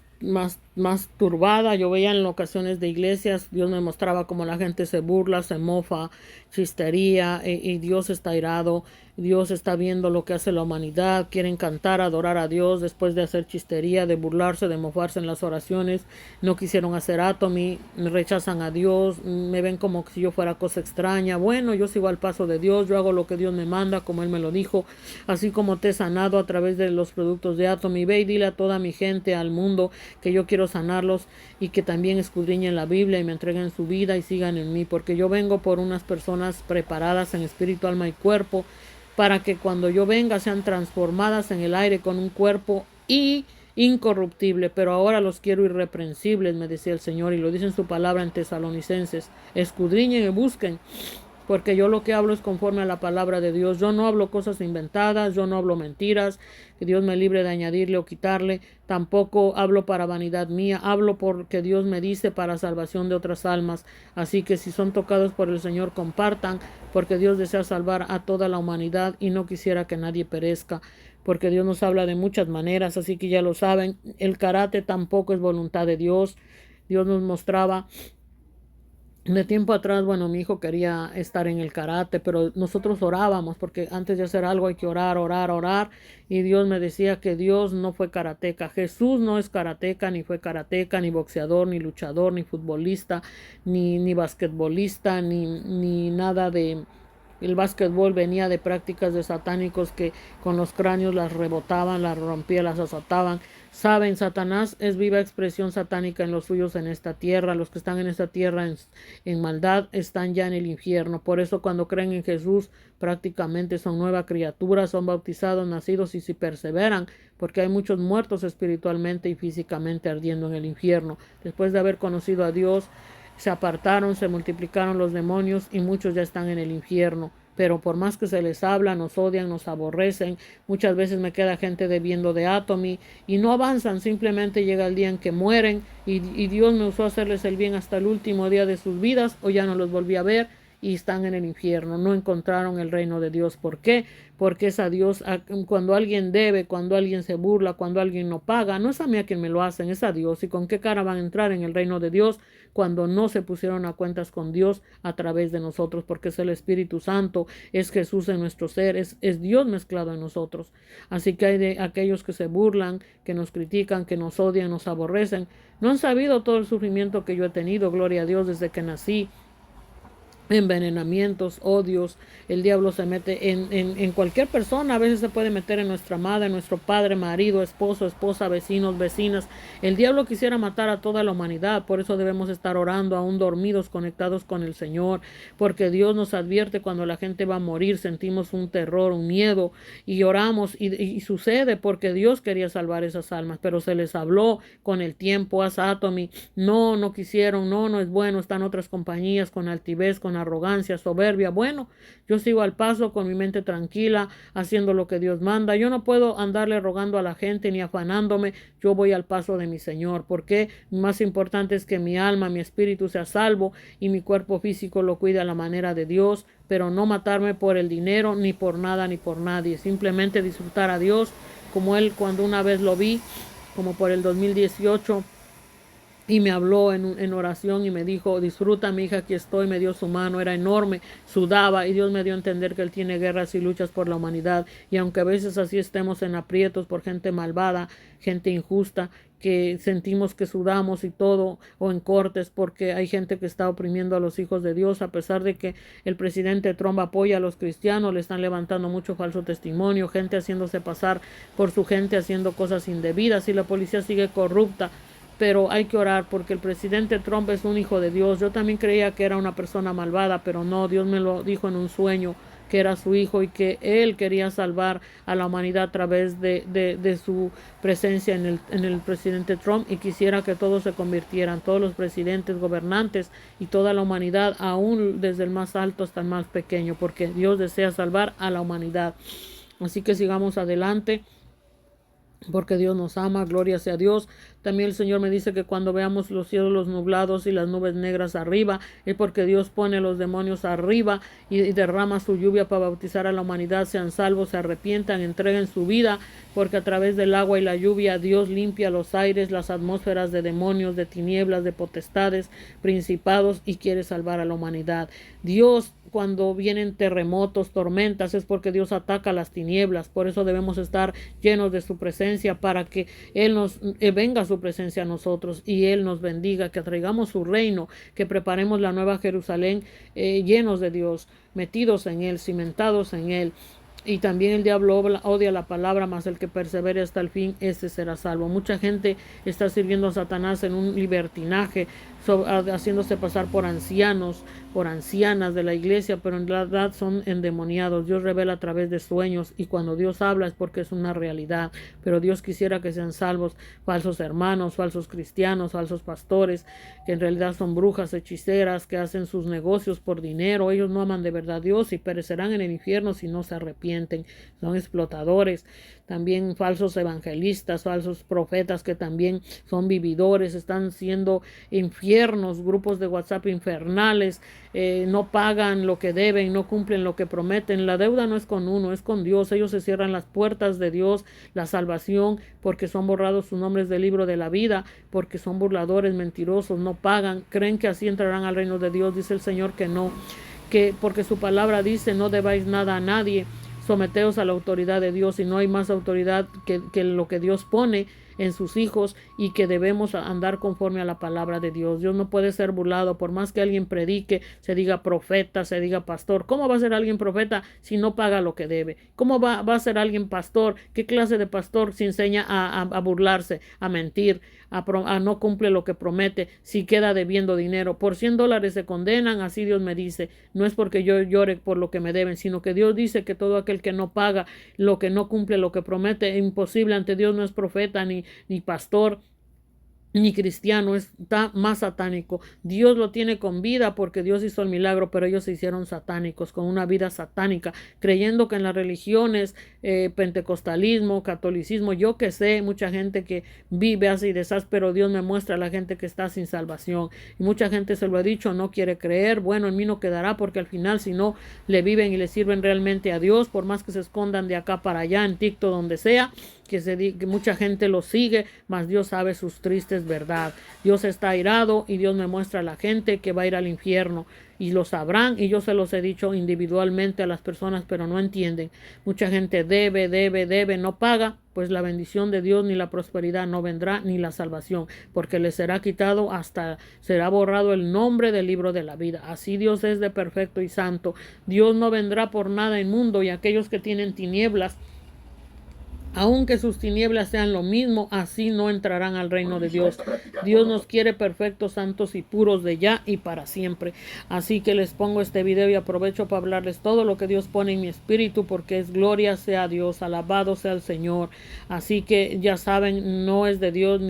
turbada. Yo veía en ocasiones de iglesias, Dios me mostraba cómo la gente se burla, se mofa, chistería, y Dios está irado. Dios está viendo lo que hace la humanidad. Quieren cantar, adorar a Dios después de hacer chistería, de burlarse, de mofarse en las oraciones. No quisieron hacer átomi, me rechazan a Dios, me ven como si yo fuera cosa extraña. Bueno, yo sigo al paso de Dios, yo hago lo que Dios me manda, como Él me lo dijo. Así como te he sanado a través de los productos de átomi, ve y dile a toda mi gente, al mundo, que yo quiero sanarlos y que también escudriñen la Biblia y me entreguen su vida y sigan en mí, porque yo vengo por unas personas preparadas en espíritu, alma y cuerpo, para que cuando yo venga sean transformadas en el aire con un cuerpo incorruptible. Pero ahora los quiero irreprensibles, me decía el Señor, y lo dice en su palabra en Tesalonicenses. Escudriñen y busquen, porque yo lo que hablo es conforme a la palabra de Dios. Yo no hablo cosas inventadas, yo no hablo mentiras, que Dios me libre de añadirle o quitarle. Tampoco hablo para vanidad mía, hablo porque Dios me dice para salvación de otras almas. Así que si son tocados por el Señor, compartan, porque Dios desea salvar a toda la humanidad y no quisiera que nadie perezca, porque Dios nos habla de muchas maneras, así que ya lo saben. El karate tampoco es voluntad de Dios. Dios nos mostraba de tiempo atrás, bueno, mi hijo quería estar en el karate, pero nosotros orábamos, porque antes de hacer algo hay que orar, y Dios me decía que Dios no fue karateca. Jesús no es karateca, ni fue karateca, ni boxeador, ni luchador, ni futbolista, ni basquetbolista, ni nada de... El básquetbol venía de prácticas de satánicos que con los cráneos las rebotaban, las rompían, las azotaban. Saben, Satanás es viva expresión satánica en los suyos en esta tierra. Los que están en esta tierra en maldad están ya en el infierno. Por eso cuando creen en Jesús prácticamente son nueva criatura, son bautizados, nacidos, y si perseveran, porque hay muchos muertos espiritualmente y físicamente ardiendo en el infierno. Después de haber conocido a Dios, se apartaron, se multiplicaron los demonios y muchos ya están en el infierno. Pero por más que se les habla, nos odian, nos aborrecen. Muchas veces me queda gente debiendo de átomi y no avanzan. Simplemente llega el día en que mueren y Dios me usó a hacerles el bien hasta el último día de sus vidas, o ya no los volví a ver y están en el infierno, no encontraron el reino de Dios. ¿Por qué? Porque es a Dios, cuando alguien debe, cuando alguien se burla, cuando alguien no paga, no es a mí a quien me lo hacen, es a Dios. ¿Y con qué cara van a entrar en el reino de Dios cuando no se pusieron a cuentas con Dios a través de nosotros? Porque es el Espíritu Santo, es Jesús en nuestro ser, es Dios mezclado en nosotros. Así que hay de aquellos que se burlan, que nos critican, que nos odian, nos aborrecen. No han sabido todo el sufrimiento que yo he tenido, gloria a Dios, desde que nací. Envenenamientos, odios, el diablo se mete en cualquier persona, a veces se puede meter en nuestra madre, en nuestro padre, marido, esposo, esposa, vecinos, vecinas. El diablo quisiera matar a toda la humanidad, por eso debemos estar orando, aún dormidos, conectados con el Señor, porque Dios nos advierte cuando la gente va a morir, sentimos un terror, un miedo, y oramos, y sucede porque Dios quería salvar esas almas, pero se les habló con el tiempo, a Satomi, no quisieron, no es bueno, están otras compañías con altivez, con arrogancia, soberbia. Bueno, yo sigo al paso con mi mente tranquila, haciendo lo que Dios manda. Yo no puedo andarle rogando a la gente ni afanándome. Yo voy al paso de mi Señor, porque más importante es que mi alma, mi espíritu sea salvo y mi cuerpo físico lo cuide a la manera de Dios, pero no matarme por el dinero, ni por nada, ni por nadie. Simplemente disfrutar a Dios como Él cuando una vez lo vi, como por el 2018, y me habló en oración y me dijo, disfruta mi hija, aquí estoy, me dio su mano, era enorme, sudaba, y Dios me dio a entender que Él tiene guerras y luchas por la humanidad, y aunque a veces así estemos en aprietos por gente malvada, gente injusta, que sentimos que sudamos y todo, o en cortes porque hay gente que está oprimiendo a los hijos de Dios, a pesar de que el presidente Trump apoya a los cristianos, le están levantando mucho falso testimonio, gente haciéndose pasar por su gente, haciendo cosas indebidas, y la policía sigue corrupta. Pero hay que orar porque el presidente Trump es un hijo de Dios. Yo también creía que era una persona malvada, pero no, Dios me lo dijo en un sueño que era su hijo y que él quería salvar a la humanidad a través de su presencia en el presidente Trump, y quisiera que todos se convirtieran, todos los presidentes, gobernantes y toda la humanidad, aún desde el más alto hasta el más pequeño, porque Dios desea salvar a la humanidad. Así que sigamos adelante, porque Dios nos ama, gloria sea a Dios. También el Señor me dice que cuando veamos los cielos nublados y las nubes negras arriba, es porque Dios pone los demonios arriba y derrama su lluvia para bautizar a la humanidad, sean salvos, se arrepientan, entreguen su vida, porque a través del agua y la lluvia Dios limpia los aires, las atmósferas de demonios, de tinieblas, de potestades, principados, y quiere salvar a la humanidad. Dios, cuando vienen terremotos, tormentas, es porque Dios ataca las tinieblas. Por eso debemos estar llenos de su presencia, para que Él nos venga su presencia a nosotros y Él nos bendiga, que traigamos su reino, que preparemos la nueva Jerusalén, llenos de Dios, metidos en Él, cimentados en Él. Y también el diablo odia la palabra, mas el que persevere hasta el fin, ese será salvo. Mucha gente está sirviendo a Satanás en un libertinaje, haciéndose pasar por ancianos, por ancianas de la iglesia, pero en realidad son endemoniados. Dios revela a través de sueños, y cuando Dios habla es porque es una realidad. Pero Dios quisiera que sean salvos falsos hermanos, falsos cristianos, falsos pastores, que en realidad son brujas, hechiceras, que hacen sus negocios por dinero. Ellos no aman de verdad a Dios y perecerán en el infierno si no se arrepienten. Son explotadores. También falsos evangelistas, falsos profetas, que también son vividores, están siendo infiernos, grupos de WhatsApp infernales, no pagan lo que deben, no cumplen lo que prometen. La deuda no es con uno, es con Dios. Ellos se cierran las puertas de Dios, la salvación, porque son borrados sus nombres del libro de la vida, porque son burladores, mentirosos, no pagan, creen que así entrarán al reino de Dios. Dice el Señor que no, que porque su palabra dice, no debáis nada a nadie, someteos a la autoridad de Dios, y no hay más autoridad que lo que Dios pone en sus hijos, y que debemos andar conforme a la palabra de Dios. Dios no puede ser burlado, por más que alguien predique, se diga profeta, se diga pastor. ¿Cómo va a ser alguien profeta si no paga lo que debe? ¿Cómo va a ser alguien pastor? ¿Qué clase de pastor se enseña a burlarse, a mentir, a no cumple lo que promete, si queda debiendo dinero? Por $100 se condenan, así Dios me dice. No es porque yo llore por lo que me deben, sino que Dios dice que todo aquel que no paga lo que no cumple lo que promete, imposible ante Dios, no es profeta ni pastor. ni cristiano, está más satánico. Dios lo tiene con vida porque Dios hizo el milagro, pero ellos se hicieron satánicos, con una vida satánica, creyendo que en las religiones, pentecostalismo, catolicismo, yo que sé, mucha gente que vive así de esas, pero Dios me muestra a la gente que está sin salvación. Y mucha gente se lo ha dicho, no quiere creer, bueno, en mí no quedará, porque al final si no le viven y le sirven realmente a Dios, por más que se escondan de acá para allá, en TikTok, donde sea, que mucha gente lo sigue, mas Dios sabe sus tristes verdad. Dios está airado y Dios me muestra a la gente que va a ir al infierno y lo sabrán, y yo se los he dicho individualmente a las personas, pero no entienden. Mucha gente debe, no paga, pues la bendición de Dios ni la prosperidad no vendrá, ni la salvación, porque les será quitado, hasta será borrado el nombre del libro de la vida. Así Dios es de perfecto y santo. Dios no vendrá por nada inmundo, y aquellos que tienen tinieblas, aunque sus tinieblas sean lo mismo, así no entrarán al reino de Dios. Dios nos quiere perfectos, santos y puros de ya y para siempre. Así que les pongo este video y aprovecho para hablarles todo lo que Dios pone en mi espíritu, porque es gloria sea a Dios, alabado sea el Señor. Así que ya saben, no es de Dios,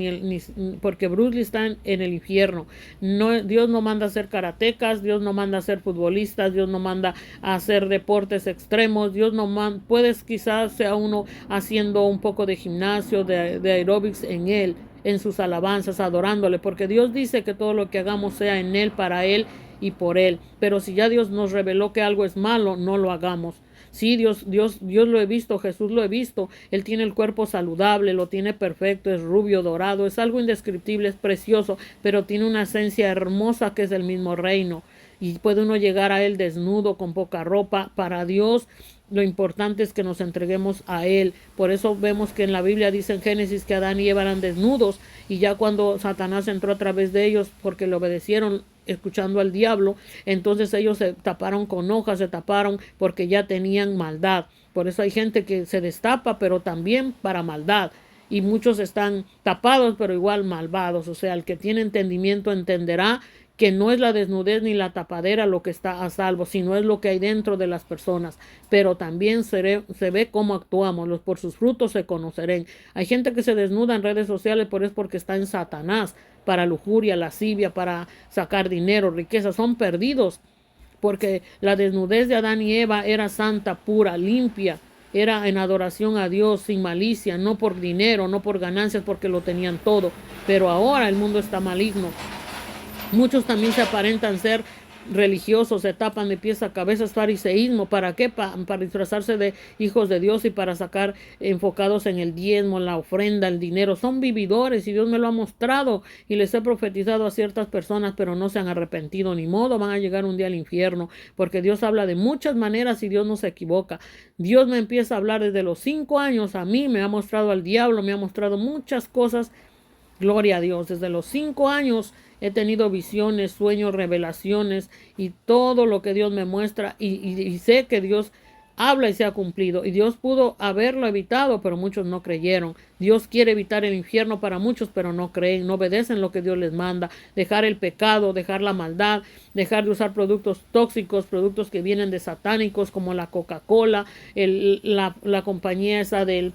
porque Bruce Lee está en el infierno. No, Dios no manda a hacer karatecas, Dios no manda a ser futbolistas, Dios no manda a hacer deportes extremos, Dios no manda, puedes quizás sea uno haciendo un poco de gimnasio, de aeróbics en él, en sus alabanzas, adorándole, porque Dios dice que todo lo que hagamos sea en él, para él y por él. Pero si ya Dios nos reveló que algo es malo, no lo hagamos. Sí, Dios lo he visto, Jesús lo he visto, él tiene el cuerpo saludable, lo tiene perfecto, es rubio, dorado, es algo indescriptible, es precioso, pero tiene una esencia hermosa que es el mismo reino, y puede uno llegar a él desnudo, con poca ropa. Para Dios lo importante es que nos entreguemos a él. Por eso vemos que en la Biblia dice en Génesis que Adán y Eva eran desnudos, y ya cuando Satanás entró a través de ellos, porque le obedecieron escuchando al diablo, entonces ellos se taparon con hojas, se taparon porque ya tenían maldad. Por eso hay gente que se destapa, pero también para maldad. Y muchos están tapados, pero igual malvados. O sea, el que tiene entendimiento entenderá que no es la desnudez ni la tapadera lo que está a salvo, sino es lo que hay dentro de las personas. Pero también se ve cómo actuamos, por sus frutos se conocerán. Hay gente que se desnuda en redes sociales, pero es porque está en Satanás, para lujuria, lascivia, para sacar dinero, riqueza. Son perdidos, porque la desnudez de Adán y Eva era santa, pura, limpia. Era en adoración a Dios, sin malicia, no por dinero, no por ganancias, porque lo tenían todo. Pero ahora el mundo está maligno. Muchos también se aparentan ser religiosos, se tapan de pies a cabeza, es fariseísmo. ¿Para qué? Para disfrazarse de hijos de Dios y para sacar enfocados en el diezmo, en la ofrenda, el dinero. Son vividores, y Dios me lo ha mostrado, y les he profetizado a ciertas personas, pero no se han arrepentido. Ni modo, van a llegar un día al infierno, porque Dios habla de muchas maneras y Dios no se equivoca. Dios me empieza a hablar desde los 5 años. A mí me ha mostrado al diablo, me ha mostrado muchas cosas. Gloria a Dios. Desde los 5 años he tenido visiones, sueños, revelaciones, y todo lo que Dios me muestra, y sé que Dios habla y se ha cumplido. Y Dios pudo haberlo evitado, pero muchos no creyeron. Dios quiere evitar el infierno para muchos, pero no creen, no obedecen lo que Dios les manda. Dejar el pecado, dejar la maldad, dejar de usar productos tóxicos, productos que vienen de satánicos, como la Coca-Cola, la compañía esa del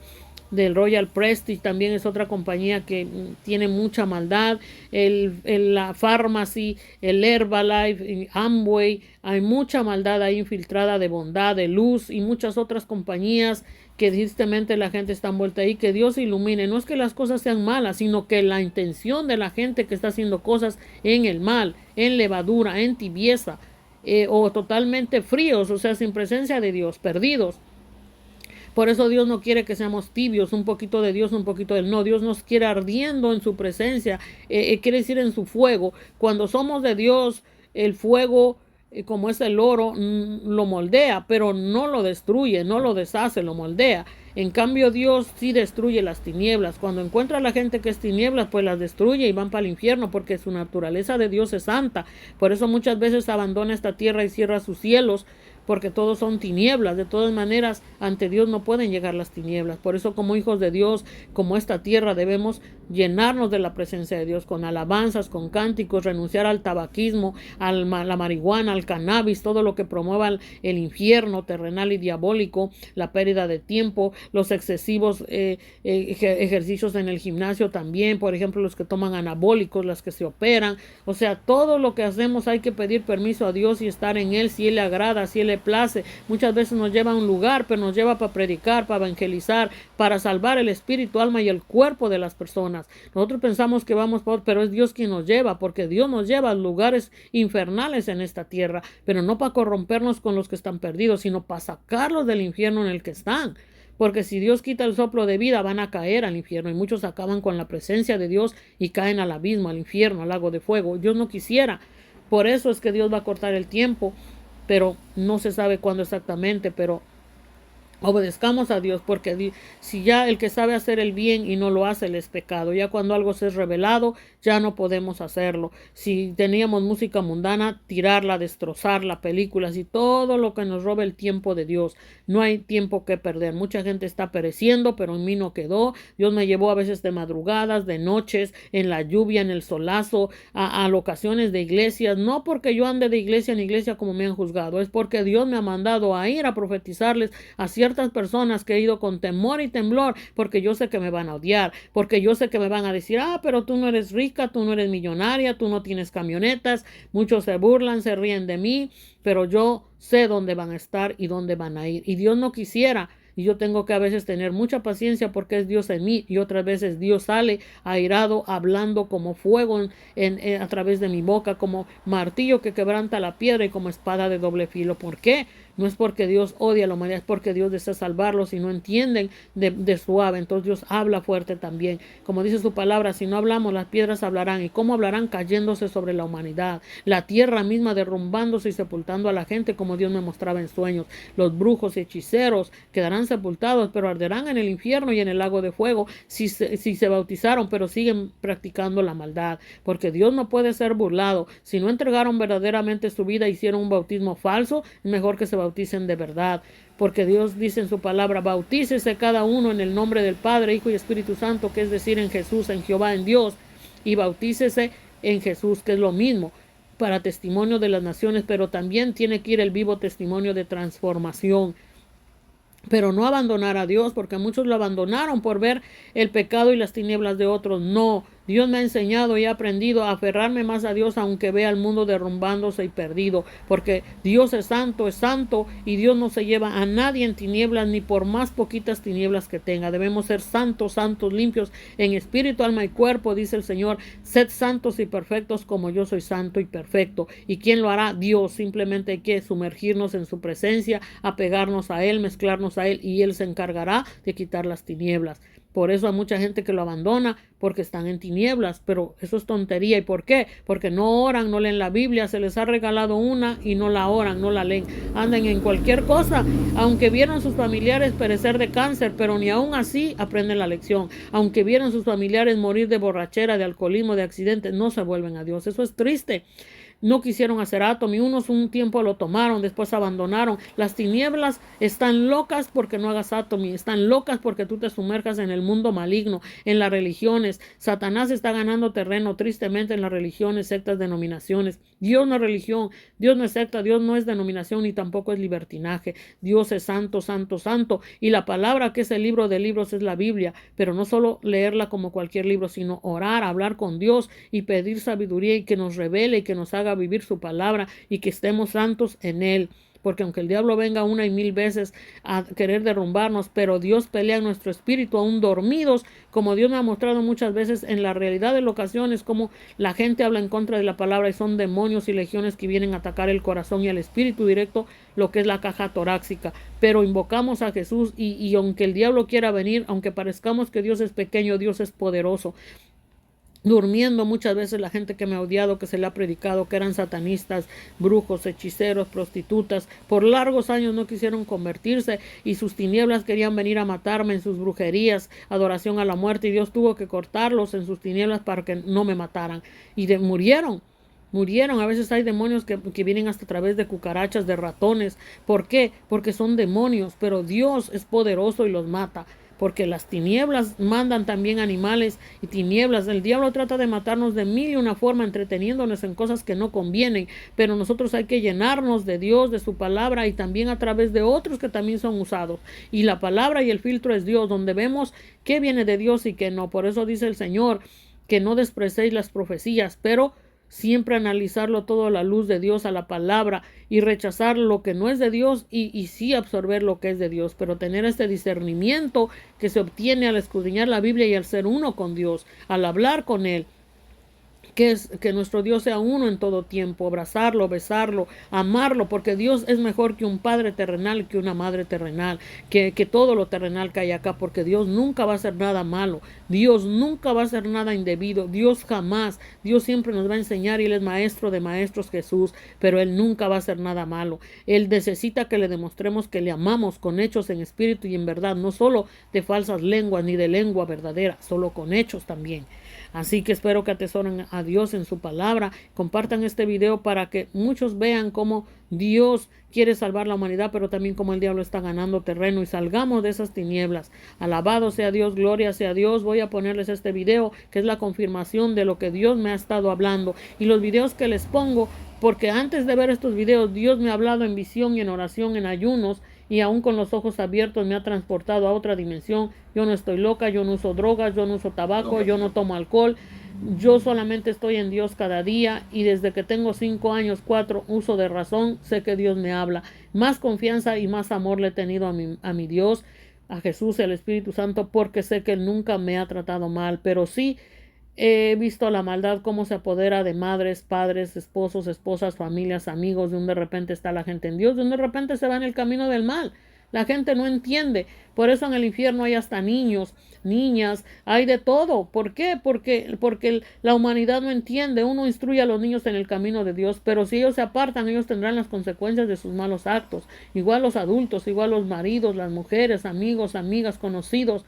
Royal Prestige, también es otra compañía que tiene mucha maldad. La Pharmacy, el Herbalife, Amway, hay mucha maldad ahí infiltrada, de bondad, de luz, y muchas otras compañías que tristemente la gente está envuelta ahí. Que Dios ilumine. No es que las cosas sean malas, sino que la intención de la gente que está haciendo cosas en el mal, en levadura, en tibieza, o totalmente fríos, o sea, sin presencia de Dios, perdidos. Por eso Dios no quiere que seamos tibios, un poquito de Dios, un poquito del no. Dios nos quiere ardiendo en su presencia, quiere decir en su fuego. Cuando somos de Dios, el fuego, como es el oro, lo moldea, pero no lo destruye, no lo deshace, lo moldea. En cambio, Dios sí destruye las tinieblas. Cuando encuentra a la gente que es tinieblas, pues las destruye y van para el infierno, porque su naturaleza de Dios es santa. Por eso muchas veces abandona esta tierra y cierra sus cielos, porque todos son tinieblas. De todas maneras, ante Dios no pueden llegar las tinieblas. Por eso, como hijos de Dios, como esta tierra, debemos llenarnos de la presencia de Dios con alabanzas, con cánticos, renunciar al tabaquismo, a la marihuana, al cannabis, todo lo que promueva el infierno terrenal y diabólico, la pérdida de tiempo, los excesivos ejercicios en el gimnasio también, por ejemplo, los que toman anabólicos, las que se operan. O sea, todo lo que hacemos hay que pedir permiso a Dios y estar en Él, si Él le agrada, si Él le place. Muchas veces nos lleva a un lugar, pero nos lleva para predicar, para evangelizar, para salvar el espíritu, alma y el cuerpo de las personas. Nosotros pensamos que vamos por, pero es Dios quien nos lleva, porque Dios nos lleva a lugares infernales en esta tierra, pero no para corrompernos con los que están perdidos, sino para sacarlos del infierno en el que están. Porque si Dios quita el soplo de vida, van a caer al infierno, y muchos acaban con la presencia de Dios y caen al abismo, al infierno, al lago de fuego. Dios no quisiera. Por eso es que Dios va a cortar el tiempo, pero no se sabe cuándo exactamente, pero obedezcamos a Dios, porque si ya el que sabe hacer el bien y no lo hace, le es pecado. Ya cuando algo se es revelado, ya no podemos hacerlo. Si teníamos música mundana, tirarla, destrozarla, películas y todo lo que nos robe el tiempo de Dios. No hay tiempo que perder. Mucha gente está pereciendo, pero en mí no quedó. Dios me llevó a veces de madrugadas, de noches, en la lluvia, en el solazo, a locaciones de iglesias. No porque yo ande de iglesia en iglesia como me han juzgado, es porque Dios me ha mandado a ir a profetizarles a ciertas personas que he ido con temor y temblor, porque yo sé que me van a odiar, porque yo sé que me van a decir, pero tú no eres rica, tú no eres millonaria, tú no tienes camionetas. Muchos se burlan, se ríen de mí, pero yo sé dónde van a estar y dónde van a ir. Y Dios no quisiera. Y yo tengo que a veces tener mucha paciencia porque es Dios en mí, y otras veces Dios sale airado, hablando como fuego a través de mi boca, como martillo que quebranta la piedra y como espada de doble filo. ¿Por qué? No es porque Dios odia a la humanidad, es porque Dios desea salvarlos y no entienden de suave. Entonces Dios habla fuerte también. Como dice su palabra, si no hablamos, las piedras hablarán. ¿Y cómo hablarán? Cayéndose sobre la humanidad. La tierra misma derrumbándose y sepultando a la gente, como Dios me mostraba en sueños. Los brujos y hechiceros quedarán sepultados, pero arderán en el infierno y en el lago de fuego si se bautizaron, pero siguen practicando la maldad. Porque Dios no puede ser burlado. Si no entregaron verdaderamente su vida, hicieron un bautismo falso, es mejor que se bauticen de verdad, porque Dios dice en su palabra, bautícese cada uno en el nombre del Padre, Hijo y Espíritu Santo, que es decir, en Jesús, en Jehová, en Dios, y bautícese en Jesús, que es lo mismo, para testimonio de las naciones, pero también tiene que ir el vivo testimonio de transformación. Pero no abandonar a Dios, porque muchos lo abandonaron por ver el pecado y las tinieblas de otros. No, Dios me ha enseñado y he aprendido a aferrarme más a Dios, aunque vea el mundo derrumbándose y perdido, porque Dios es santo, y Dios no se lleva a nadie en tinieblas, ni por más poquitas tinieblas que tenga. Debemos ser santos, santos, limpios en espíritu, alma y cuerpo, dice el Señor. Sed santos y perfectos como yo soy santo y perfecto. ¿Y quién lo hará? Dios. Simplemente hay que sumergirnos en su presencia, apegarnos a Él, mezclarnos a Él, y Él se encargará de quitar las tinieblas. Por eso hay mucha gente que lo abandona, porque están en tinieblas, pero eso es tontería. ¿Y por qué? Porque no oran, no leen la Biblia, se les ha regalado una y no la oran, no la leen. Andan en cualquier cosa, aunque vieron sus familiares perecer de cáncer, pero ni aún así aprenden la lección. Aunque vieron sus familiares morir de borrachera, de alcoholismo, de accidentes, no se vuelven a Dios. Eso es triste. No quisieron hacer Atomy, unos un tiempo lo tomaron, después abandonaron. Las tinieblas están locas porque no hagas Atomy, están locas porque tú te sumerjas en el mundo maligno, en las religiones. Satanás está ganando terreno tristemente en las religiones, sectas, denominaciones. Dios no es religión, Dios no es secta, Dios no es denominación, ni tampoco es libertinaje. Dios es santo, santo, santo, y la palabra que es el libro de libros es la Biblia, pero no solo leerla como cualquier libro, sino orar, hablar con Dios y pedir sabiduría, y que nos revele y que nos haga vivir su palabra, y que estemos santos en Él. Porque aunque el diablo venga una y mil veces a querer derrumbarnos, pero Dios pelea en nuestro espíritu aún dormidos, como Dios me ha mostrado muchas veces en la realidad de ocasiones, como la gente habla en contra de la palabra y son demonios y legiones que vienen a atacar el corazón y el espíritu directo, lo que es la caja torácica. Pero invocamos a Jesús, y aunque el diablo quiera venir, aunque parezcamos que Dios es pequeño, Dios es poderoso. Durmiendo muchas veces la gente que me ha odiado, que se le ha predicado que eran satanistas, brujos, hechiceros, prostitutas, por largos años no quisieron convertirse, y sus tinieblas querían venir a matarme en sus brujerías, adoración a la muerte, y Dios tuvo que cortarlos en sus tinieblas para que no me mataran, y murieron. murieron. A veces hay demonios que vienen hasta a través de cucarachas, de ratones. ¿Por qué? Porque son demonios, pero Dios es poderoso y los mata. Porque las tinieblas mandan también animales y tinieblas. El diablo trata de matarnos de mil y una forma, entreteniéndonos en cosas que no convienen. Pero nosotros hay que llenarnos de Dios, de su palabra, y también a través de otros que también son usados. Y la palabra y el filtro es Dios, donde vemos qué viene de Dios y qué no. Por eso dice el Señor que no despreciéis las profecías, pero siempre analizarlo todo a la luz de Dios, a la palabra, y rechazar lo que no es de Dios y sí absorber lo que es de Dios, pero tener este discernimiento que se obtiene al escudriñar la Biblia y al ser uno con Dios, al hablar con Él. Que nuestro Dios sea uno en todo tiempo, abrazarlo, besarlo, amarlo, porque Dios es mejor que un padre terrenal, que una madre terrenal, que todo lo terrenal que hay acá, porque Dios nunca va a hacer nada malo, Dios nunca va a hacer nada indebido, Dios jamás, Dios siempre nos va a enseñar, y Él es maestro de maestros, Jesús, pero Él nunca va a hacer nada malo. Él necesita que le demostremos que le amamos con hechos, en espíritu y en verdad, no solo de falsas lenguas ni de lengua verdadera, solo con hechos también. Así que espero que atesoren a Dios en su palabra. Compartan este video para que muchos vean cómo Dios quiere salvar la humanidad, pero también cómo el diablo está ganando terreno, y salgamos de esas tinieblas. Alabado sea Dios, gloria sea Dios. Voy a ponerles este video que es la confirmación de lo que Dios me ha estado hablando, y los videos que les pongo, porque antes de ver estos videos Dios me ha hablado en visión y en oración, en ayunos, y aún con los ojos abiertos me ha transportado a otra dimensión. Yo no estoy loca, yo no uso drogas, yo no uso tabaco, yo no tomo alcohol. Yo solamente estoy en Dios cada día, y desde que tengo 5 años, 4, uso de razón, sé que Dios me habla. Más confianza y más amor le he tenido a mi Dios, a Jesús, el Espíritu Santo, porque sé que Él nunca me ha tratado mal, pero sí he visto la maldad cómo se apodera de madres, padres, esposos, esposas, familias, amigos. De un de repente está la gente en Dios, de un de repente se va en el camino del mal. La gente no entiende. Por eso en el infierno hay hasta niños, niñas, hay de todo. ¿Por qué? Porque la humanidad no entiende. Uno instruye a los niños en el camino de Dios, pero si ellos se apartan, ellos tendrán las consecuencias de sus malos actos. Igual los adultos, igual los maridos, las mujeres, amigos, amigas, conocidos.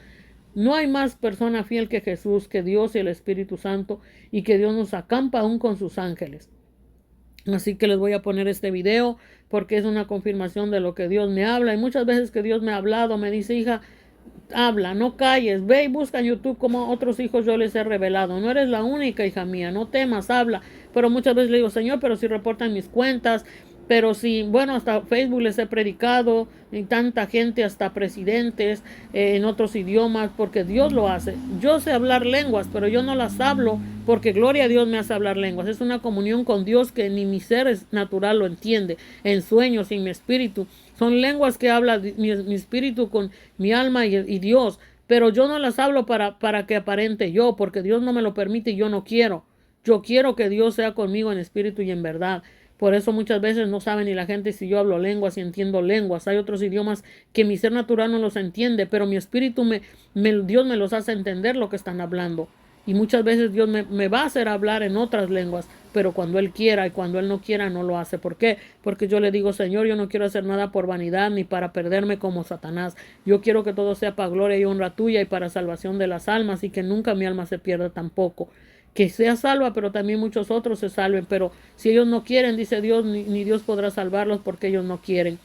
No hay más persona fiel que Jesús, que Dios y el Espíritu Santo, y que Dios nos acampa aún con sus ángeles. Así que les voy a poner este video porque es una confirmación de lo que Dios me habla. Y muchas veces que Dios me ha hablado, me dice: hija, habla, no calles, ve y busca en YouTube como otros hijos yo les he revelado. No eres la única, hija mía, no temas, habla. Pero muchas veces le digo: Señor, pero si reportan mis cuentas, pero si, bueno, hasta Facebook les he predicado, y tanta gente, hasta presidentes, en otros idiomas, porque Dios lo hace. Yo sé hablar lenguas, pero yo no las hablo porque gloria a Dios me hace hablar lenguas. Es una comunión con Dios que ni mi ser natural lo entiende. En sueños, en mi espíritu. Son lenguas que habla mi espíritu con mi alma y Dios. Pero yo no las hablo para que aparente yo, porque Dios no me lo permite y yo no quiero. Yo quiero que Dios sea conmigo en espíritu y en verdad. Por eso muchas veces no sabe ni la gente si yo hablo lenguas y entiendo lenguas. Hay otros idiomas que mi ser natural no los entiende, pero mi espíritu Dios me los hace entender lo que están hablando. Y muchas veces Dios me va a hacer hablar en otras lenguas, pero cuando Él quiera, y cuando Él no quiera, no lo hace. ¿Por qué? Porque yo le digo: Señor, yo no quiero hacer nada por vanidad ni para perderme como Satanás. Yo quiero que todo sea para gloria y honra tuya y para salvación de las almas, y que nunca mi alma se pierda tampoco. Que sea salva, pero también muchos otros se salven. Pero si ellos no quieren, dice Dios, ni Dios podrá salvarlos, porque ellos no quieren.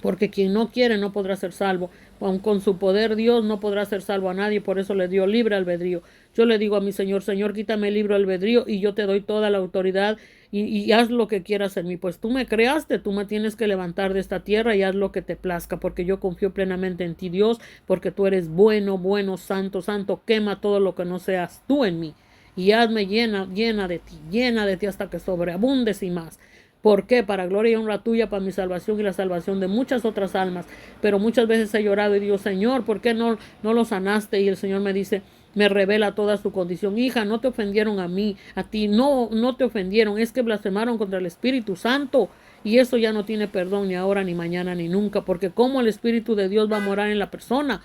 Porque quien no quiere no podrá ser salvo. Aun con su poder Dios no podrá ser salvo a nadie. Por eso le dio libre albedrío. Yo le digo a mi Señor: Señor, quítame el libre albedrío y yo te doy toda la autoridad, y haz lo que quieras en mí. Pues tú me creaste, tú me tienes que levantar de esta tierra y haz lo que te plazca, porque yo confío plenamente en ti, Dios, porque tú eres bueno, bueno, santo, santo. Quema todo lo que no seas tú en mí y hazme llena de ti hasta que sobreabundes y más. ¿Por qué? Para gloria y honra tuya, para mi salvación y la salvación de muchas otras almas. Pero muchas veces he llorado y digo: Señor, ¿por qué no lo sanaste? Y el Señor me dice, me revela toda su condición. Hija, no te ofendieron a mí, a ti no te ofendieron, es que blasfemaron contra el Espíritu Santo. Y eso ya no tiene perdón, ni ahora, ni mañana, ni nunca, porque como el Espíritu de Dios va a morar en la persona,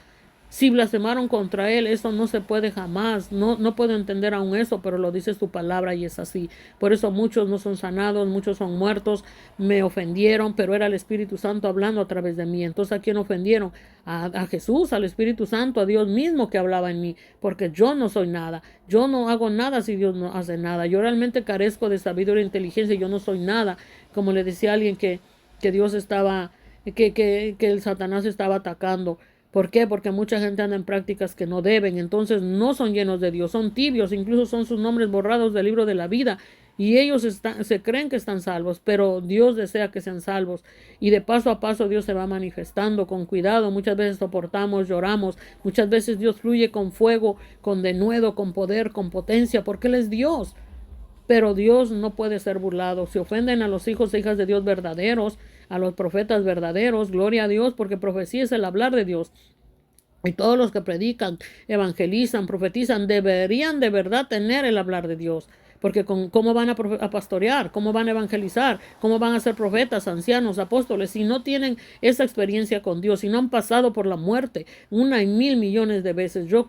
Si blasfemaron contra él, eso no se puede jamás. No puedo entender aún eso, pero lo dice su palabra y es así. Por eso muchos no son sanados, muchos son muertos. Me ofendieron, pero era el Espíritu Santo hablando a través de mí. Entonces, ¿a quién ofendieron? A Jesús, al Espíritu Santo, a Dios mismo que hablaba en mí, porque yo no soy nada. Yo no hago nada si Dios no hace nada. Yo realmente carezco de sabiduría e inteligencia. Yo no soy nada. Como le decía a alguien que Dios estaba, que el Satanás estaba atacando. ¿Por qué? Porque mucha gente anda en prácticas que no deben, entonces no son llenos de Dios, son tibios, incluso son sus nombres borrados del libro de la vida y ellos se creen que están salvos, pero Dios desea que sean salvos y de paso a paso Dios se va manifestando con cuidado. Muchas veces soportamos, lloramos, muchas veces Dios fluye con fuego, con denuedo, con poder, con potencia, porque Él es Dios. Pero Dios no puede ser burlado. Se ofenden a los hijos e hijas de Dios verdaderos, a los profetas verdaderos, gloria a Dios, porque profecía es el hablar de Dios. Y todos los que predican, evangelizan, profetizan, deberían de verdad tener el hablar de Dios. Porque ¿cómo van a pastorear? ¿Cómo van a evangelizar? ¿Cómo van a ser profetas, ancianos, apóstoles? Si no tienen esa experiencia con Dios, si no han pasado por la muerte 1.000.000.000 de veces. Yo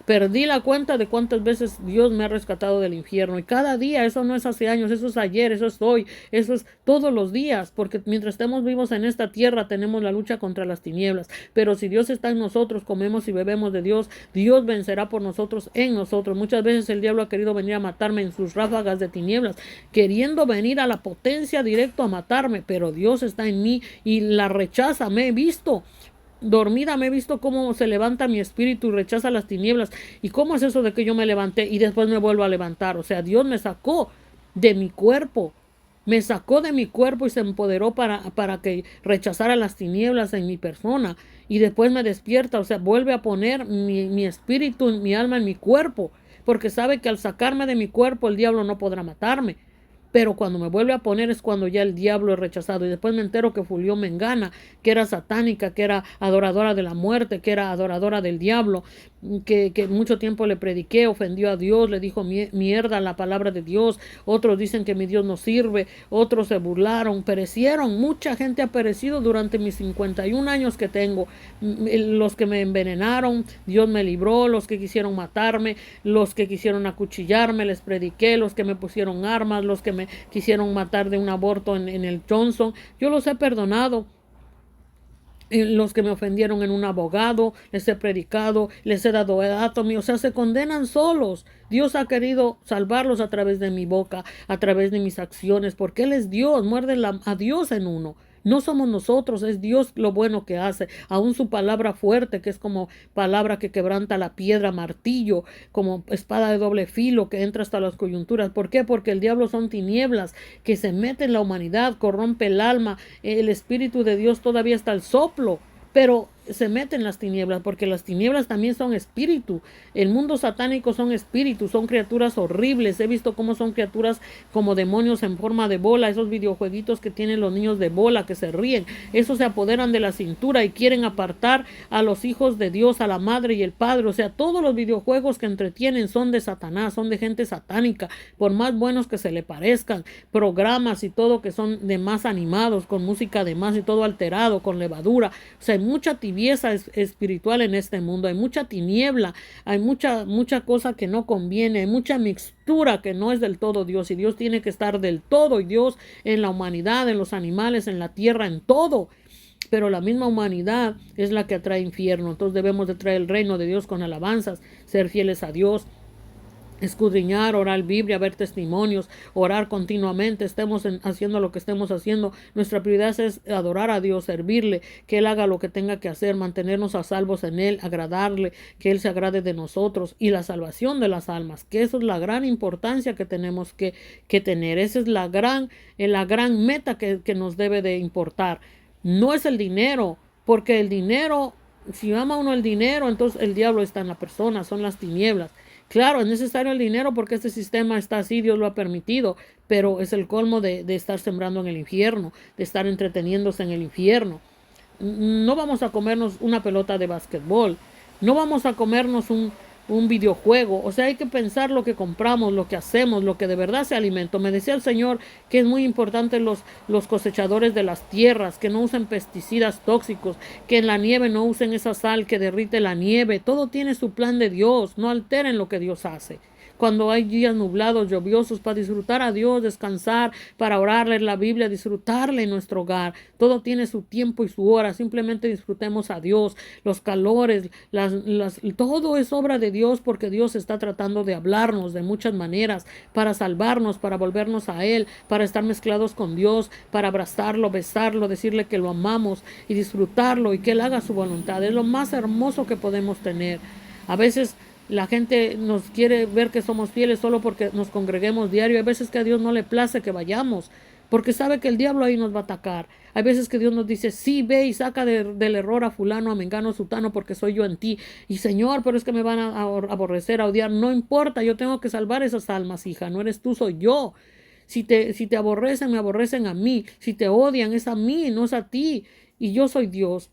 perdí la cuenta de cuántas veces Dios me ha rescatado del infierno. Y cada día, eso no es hace años, eso es ayer, eso es hoy, eso es todos los días. Porque mientras estemos vivos en esta tierra, tenemos la lucha contra las tinieblas. Pero si Dios está en nosotros, comemos y bebemos de Dios, Dios vencerá por nosotros en nosotros. Muchas veces el diablo ha querido venir a matarme en sus ráfagas de tinieblas, queriendo venir a la potencia directo a matarme, pero Dios está en mí y la rechaza. Me he visto dormida, me he visto cómo se levanta mi espíritu y rechaza las tinieblas. ¿Y cómo es eso de que yo me levanté y después me vuelvo a levantar? O sea, Dios me sacó de mi cuerpo. Me sacó de mi cuerpo y se empoderó para que rechazara las tinieblas en mi persona. Y después me despierta, o sea, vuelve a poner mi espíritu, mi alma en mi cuerpo. Porque sabe que al sacarme de mi cuerpo el diablo no podrá matarme. Pero cuando me vuelve a poner es cuando ya el diablo es rechazado. Y después me entero que Fulio Mengana, que era satánica, que era adoradora de la muerte, que era adoradora del diablo, que mucho tiempo le prediqué, ofendió a Dios, le dijo mierda a la palabra de Dios. Otros dicen que mi Dios no sirve, otros se burlaron, perecieron. Mucha gente ha perecido durante mis 51 años que tengo. Los que me envenenaron, Dios me libró, los que quisieron matarme, los que quisieron acuchillarme, les prediqué, los que me pusieron armas, los que me quisieron matar de un aborto en el Johnson, yo los he perdonado. Los que me ofendieron en un abogado, les he predicado, les he dado átomo, o sea, se condenan solos. Dios ha querido salvarlos a través de mi boca, a través de mis acciones, porque Él es Dios, muerde a Dios en uno. No somos nosotros, es Dios lo bueno que hace. Aún su palabra fuerte, que es como palabra que quebranta la piedra, martillo, como espada de doble filo que entra hasta las coyunturas. ¿Por qué? Porque el diablo son tinieblas que se meten en la humanidad, corrompe el alma. El Espíritu de Dios todavía está al soplo, pero se meten las tinieblas, porque las tinieblas también son espíritu. El mundo satánico son espíritus, son criaturas horribles. He visto cómo son criaturas como demonios en forma de bola, esos videojueguitos que tienen los niños de bola que se ríen. Esos se apoderan de la cintura y quieren apartar a los hijos de Dios, a la madre y el padre. O sea, todos los videojuegos que entretienen son de Satanás, son de gente satánica, por más buenos que se le parezcan. Programas y todo que son de más animados, con música de más y todo alterado, con levadura. O sea, hay mucha tibieza espiritual en este mundo, hay mucha tiniebla, hay mucha cosa que no conviene, hay mucha mixtura que no es del todo Dios, y Dios tiene que estar del todo, y Dios en la humanidad, en los animales, en la tierra, en todo. Pero la misma humanidad es la que atrae infierno. Entonces debemos de traer el reino de Dios con alabanzas, ser fieles a Dios, escudriñar, orar Biblia, ver testimonios, orar continuamente, estemos haciendo lo que estemos haciendo. Nuestra prioridad es adorar a Dios, servirle, que Él haga lo que tenga que hacer, mantenernos a salvos en Él, agradarle, que Él se agrade de nosotros, y la salvación de las almas, que eso es la gran importancia que tenemos que tener. Esa es la gran meta que nos debe de importar. No es el dinero, porque el dinero, si ama uno el dinero, entonces el diablo está en la persona, son las tinieblas. Claro, es necesario el dinero porque este sistema está así, Dios lo ha permitido, pero es el colmo de estar sembrando en el infierno, de estar entreteniéndose en el infierno. No vamos a comernos una pelota de basquetbol, no vamos a comernos un videojuego. O sea, hay que pensar lo que compramos, lo que hacemos, lo que de verdad se alimento. Me decía el Señor que es muy importante los cosechadores de las tierras, que no usen pesticidas tóxicos, que en la nieve no usen esa sal que derrite la nieve. Todo tiene su plan de Dios. No alteren lo que Dios hace. Cuando hay días nublados, lluviosos, para disfrutar a Dios, descansar, para orar, leer la Biblia, disfrutarle en nuestro hogar. Todo tiene su tiempo y su hora. Simplemente disfrutemos a Dios. Los calores, todo es obra de Dios, porque Dios está tratando de hablarnos de muchas maneras para salvarnos, para volvernos a Él, para estar mezclados con Dios, para abrazarlo, besarlo, decirle que lo amamos y disfrutarlo y que Él haga su voluntad. Es lo más hermoso que podemos tener. A veces la gente nos quiere ver que somos fieles solo porque nos congreguemos diario. Hay veces que a Dios no le place que vayamos, porque sabe que el diablo ahí nos va a atacar. Hay veces que Dios nos dice, sí, ve y saca del error a fulano, a mengano, a sutano, porque soy yo en ti. Y Señor, pero es que me van a aborrecer, a odiar. No importa, yo tengo que salvar esas almas, hija. No eres tú, soy yo. Si te aborrecen, me aborrecen a mí. Si te odian, es a mí, no es a ti. Y yo soy Dios.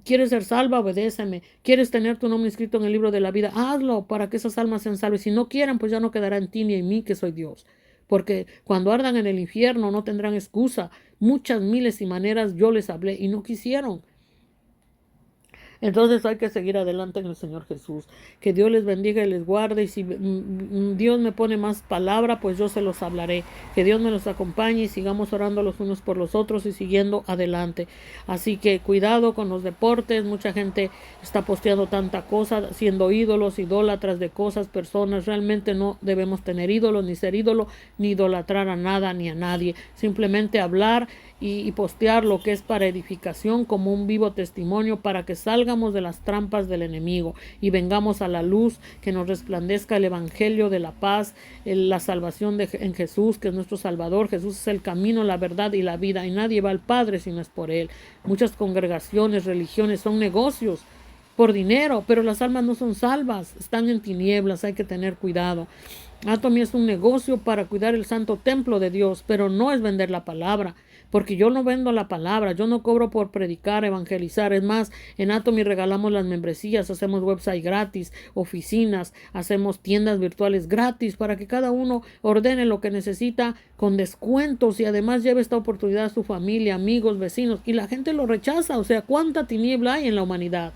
¿Quieres ser salva? Obedéceme. ¿Quieres tener tu nombre inscrito en el libro de la vida? Hazlo para que esas almas sean salvas. Si no quieren, pues ya no quedará en ti ni en mí, que soy Dios. Porque cuando ardan en el infierno no tendrán excusa. Muchas miles y maneras yo les hablé y no quisieron. Entonces hay que seguir adelante en el Señor Jesús. Que Dios les bendiga y les guarde. Y si Dios me pone más palabra, pues yo se los hablaré. Que Dios me los acompañe y sigamos orando los unos por los otros y siguiendo adelante. Así que cuidado con los deportes. Mucha gente está posteando tanta cosa, siendo ídolos, idólatras de cosas, personas. Realmente no debemos tener ídolos, ni ser ídolo, ni idolatrar a nada ni a nadie. Simplemente hablar y postear lo que es para edificación, como un vivo testimonio, para que salgamos de las trampas del enemigo y vengamos a la luz, que nos resplandezca el evangelio de la paz, la salvación en Jesús, que es nuestro Salvador. Jesús es el camino, la verdad y la vida, y nadie va al Padre si no es por Él. Muchas congregaciones, religiones son negocios por dinero, pero las almas no son salvas, están en tinieblas. Hay que tener cuidado. Atomy es un negocio para cuidar el santo templo de Dios, pero no es vender la palabra, porque yo no vendo la palabra, yo no cobro por predicar, evangelizar. Es más, en Atomy regalamos las membresías, hacemos website gratis, oficinas, hacemos tiendas virtuales gratis para que cada uno ordene lo que necesita con descuentos y además lleve esta oportunidad a su familia, amigos, vecinos, y la gente lo rechaza. O sea, ¿cuánta tiniebla hay en la humanidad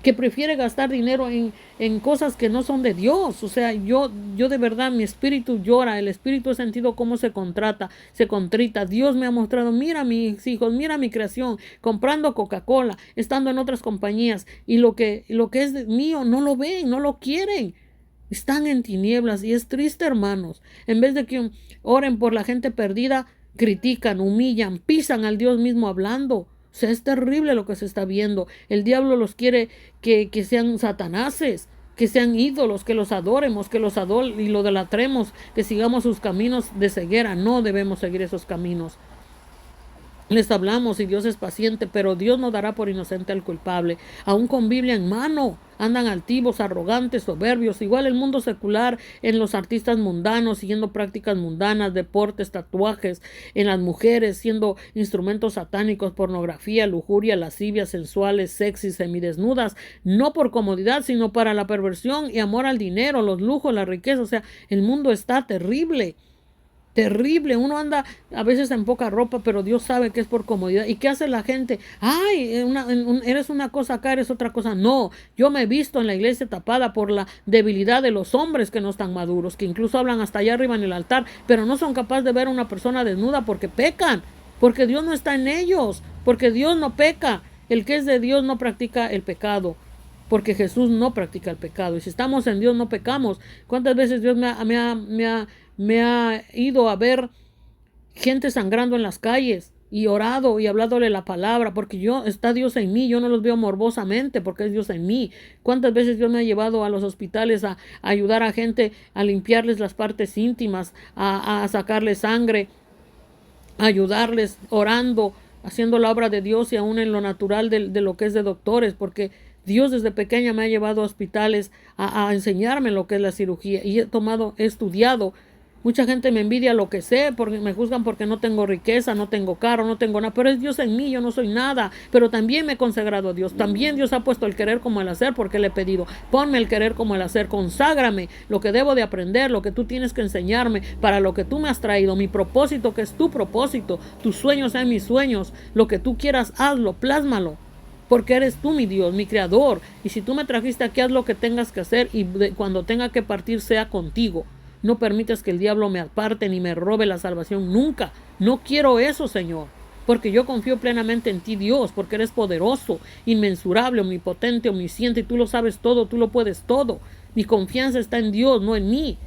que prefiere gastar dinero en cosas que no son de Dios? O sea, yo de verdad, mi espíritu llora, el espíritu ha sentido cómo se contrita. Dios me ha mostrado, mira mis hijos, mira mi creación, comprando Coca-Cola, estando en otras compañías, y lo que es mío no lo ven, no lo quieren. Están en tinieblas y es triste, hermanos. En vez de que oren por la gente perdida, critican, humillan, pisan al Dios mismo hablando. O sea, es terrible lo que se está viendo. El diablo los quiere que sean satanases, que sean ídolos, que los adoremos, y lo idolatremos, que sigamos sus caminos de ceguera. No debemos seguir esos caminos. Les hablamos y Dios es paciente, pero Dios no dará por inocente al culpable. Aún con Biblia en mano, andan altivos, arrogantes, soberbios. Igual el mundo secular, en los artistas mundanos, siguiendo prácticas mundanas, deportes, tatuajes, en las mujeres, siendo instrumentos satánicos, pornografía, lujuria, lascivias, sensuales, sexys, semidesnudas, no por comodidad, sino para la perversión y amor al dinero, los lujos, la riqueza. O sea, el mundo está terrible. Terrible, uno anda a veces en poca ropa, pero Dios sabe que es por comodidad. ¿Y qué hace la gente? Ay, eres una cosa acá, eres otra cosa. No, yo me he visto en la iglesia tapada por la debilidad de los hombres que no están maduros, que incluso hablan hasta allá arriba en el altar, pero no son capaces de ver a una persona desnuda porque pecan, porque Dios no está en ellos, porque Dios no peca. El que es de Dios no practica el pecado, porque Jesús no practica el pecado. Y si estamos en Dios no pecamos. ¿Cuántas veces Dios me ha ido a ver gente sangrando en las calles y orado y hablándole la palabra, porque está Dios en mí? Yo no los veo morbosamente porque es Dios en mí. ¿Cuántas veces Dios me ha llevado a los hospitales a ayudar a gente a limpiarles las partes íntimas, a sacarles sangre, a ayudarles orando, haciendo la obra de Dios, y aún en lo natural de lo que es de doctores? Porque Dios desde pequeña me ha llevado a hospitales a enseñarme lo que es la cirugía, y he estudiado Mucha gente me envidia lo que sé, porque me juzgan porque no tengo riqueza, no tengo carro, no tengo nada, pero es Dios en mí, yo no soy nada, pero también me he consagrado a Dios, también Dios ha puesto el querer como el hacer, porque le he pedido, ponme el querer como el hacer, conságrame lo que debo de aprender, lo que tú tienes que enseñarme, para lo que tú me has traído, mi propósito que es tu propósito, tus sueños sean mis sueños, lo que tú quieras hazlo, plásmalo. Porque eres tú mi Dios, mi creador. Y si tú me trajiste aquí, haz lo que tengas que hacer y cuando tenga que partir sea contigo. No permitas que el diablo me aparte ni me robe la salvación nunca. No quiero eso, Señor. Porque yo confío plenamente en ti, Dios, porque eres poderoso, inmensurable, omnipotente, omnisciente, y tú lo sabes todo, tú lo puedes todo. Mi confianza está en Dios, no en mí.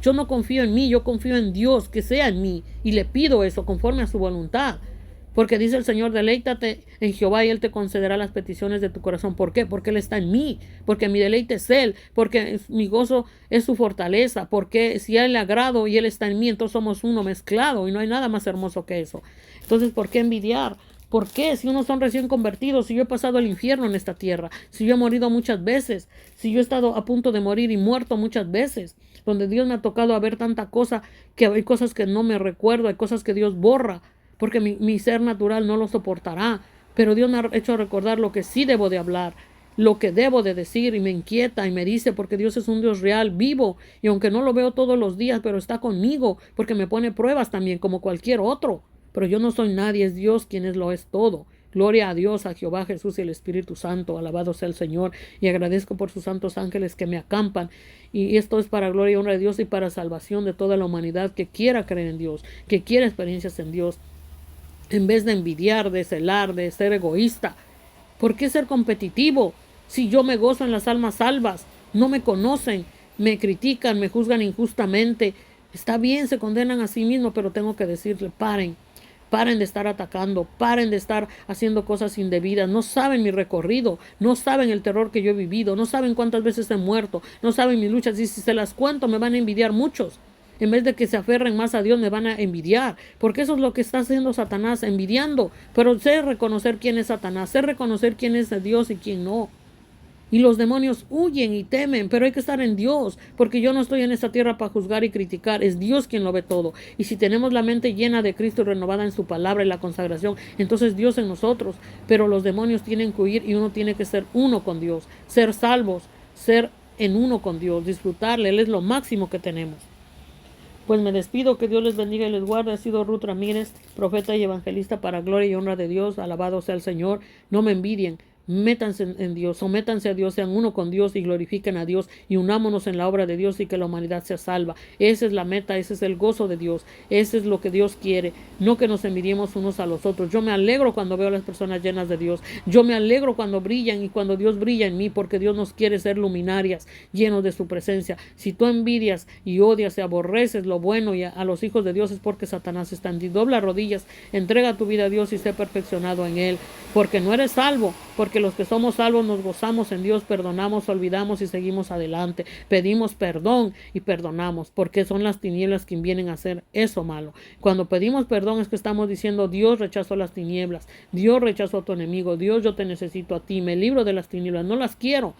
Yo no confío en mí, yo confío en Dios, que sea en mí. Y le pido eso conforme a su voluntad. Porque dice el Señor, deleítate en Jehová y Él te concederá las peticiones de tu corazón. ¿Por qué? Porque Él está en mí. Porque mi deleite es Él. Porque mi gozo es su fortaleza. Porque si a Él le agrado y Él está en mí, entonces somos uno mezclado. Y no hay nada más hermoso que eso. Entonces, ¿por qué envidiar? ¿Por qué? Si unos son recién convertidos, si yo he pasado el infierno en esta tierra, si yo he morido muchas veces, si yo he estado a punto de morir y muerto muchas veces, donde Dios me ha tocado a ver tanta cosa, que hay cosas que no me recuerdo, hay cosas que Dios borra, porque mi ser natural no lo soportará, pero Dios me ha hecho recordar lo que sí debo de hablar, lo que debo de decir, y me inquieta y me dice, porque Dios es un Dios real, vivo, y aunque no lo veo todos los días, pero está conmigo, porque me pone pruebas también, como cualquier otro, pero yo no soy nadie, es Dios quien lo es todo. Gloria a Dios, a Jehová, Jesús y el Espíritu Santo, alabado sea el Señor, y agradezco por sus santos ángeles que me acampan, y esto es para gloria y honra de Dios y para salvación de toda la humanidad que quiera creer en Dios, que quiera experiencias en Dios, en vez de envidiar, de celar, de ser egoísta. ¿Por qué ser competitivo? Si yo me gozo en las almas salvas, no me conocen, me critican, me juzgan injustamente. Está bien, se condenan a sí mismos, pero tengo que decirle, paren. Paren de estar atacando, paren de estar haciendo cosas indebidas. No saben mi recorrido, no saben el terror que yo he vivido, no saben cuántas veces he muerto, no saben mis luchas. Y si se las cuento, me van a envidiar muchos. En vez de que se aferren más a Dios, me van a envidiar. Porque eso es lo que está haciendo Satanás, envidiando. Pero sé reconocer quién es Satanás, sé reconocer quién es Dios y quién no. Y los demonios huyen y temen, pero hay que estar en Dios, porque yo no estoy en esta tierra para juzgar y criticar, es Dios quien lo ve todo. Y si tenemos la mente llena de Cristo y renovada en su palabra y la consagración, entonces Dios en nosotros. Pero los demonios tienen que huir y uno tiene que ser uno con Dios, ser salvos, ser en uno con Dios, disfrutarle, Él es lo máximo que tenemos. Pues me despido, que Dios les bendiga y les guarde. Ha sido Ruth Ramírez, profeta y evangelista para gloria y honra de Dios. Alabado sea el Señor. No me envidien. Métanse en Dios, sométanse a Dios, sean uno con Dios y glorifiquen a Dios y unámonos en la obra de Dios y que la humanidad sea salva. Esa es la meta, ese es el gozo de Dios, ese es lo que Dios quiere, no que nos envidiemos unos a los otros. Yo me alegro cuando veo a las personas llenas de Dios, yo me alegro cuando brillan y cuando Dios brilla en mí, porque Dios nos quiere ser luminarias, llenos de su presencia. Si tú envidias y odias y aborreces lo bueno y a los hijos de Dios, es porque Satanás está en ti. Dobla rodillas, entrega tu vida a Dios y sé perfeccionado en Él, porque no eres salvo, porque los que somos salvos nos gozamos en Dios, perdonamos, olvidamos y seguimos adelante. Pedimos perdón y perdonamos, porque son las tinieblas quien vienen a hacer eso malo. Cuando pedimos perdón es que estamos diciendo, Dios rechazó las tinieblas, Dios rechazó a tu enemigo, Dios, yo te necesito a ti, me libro de las tinieblas, no las quiero.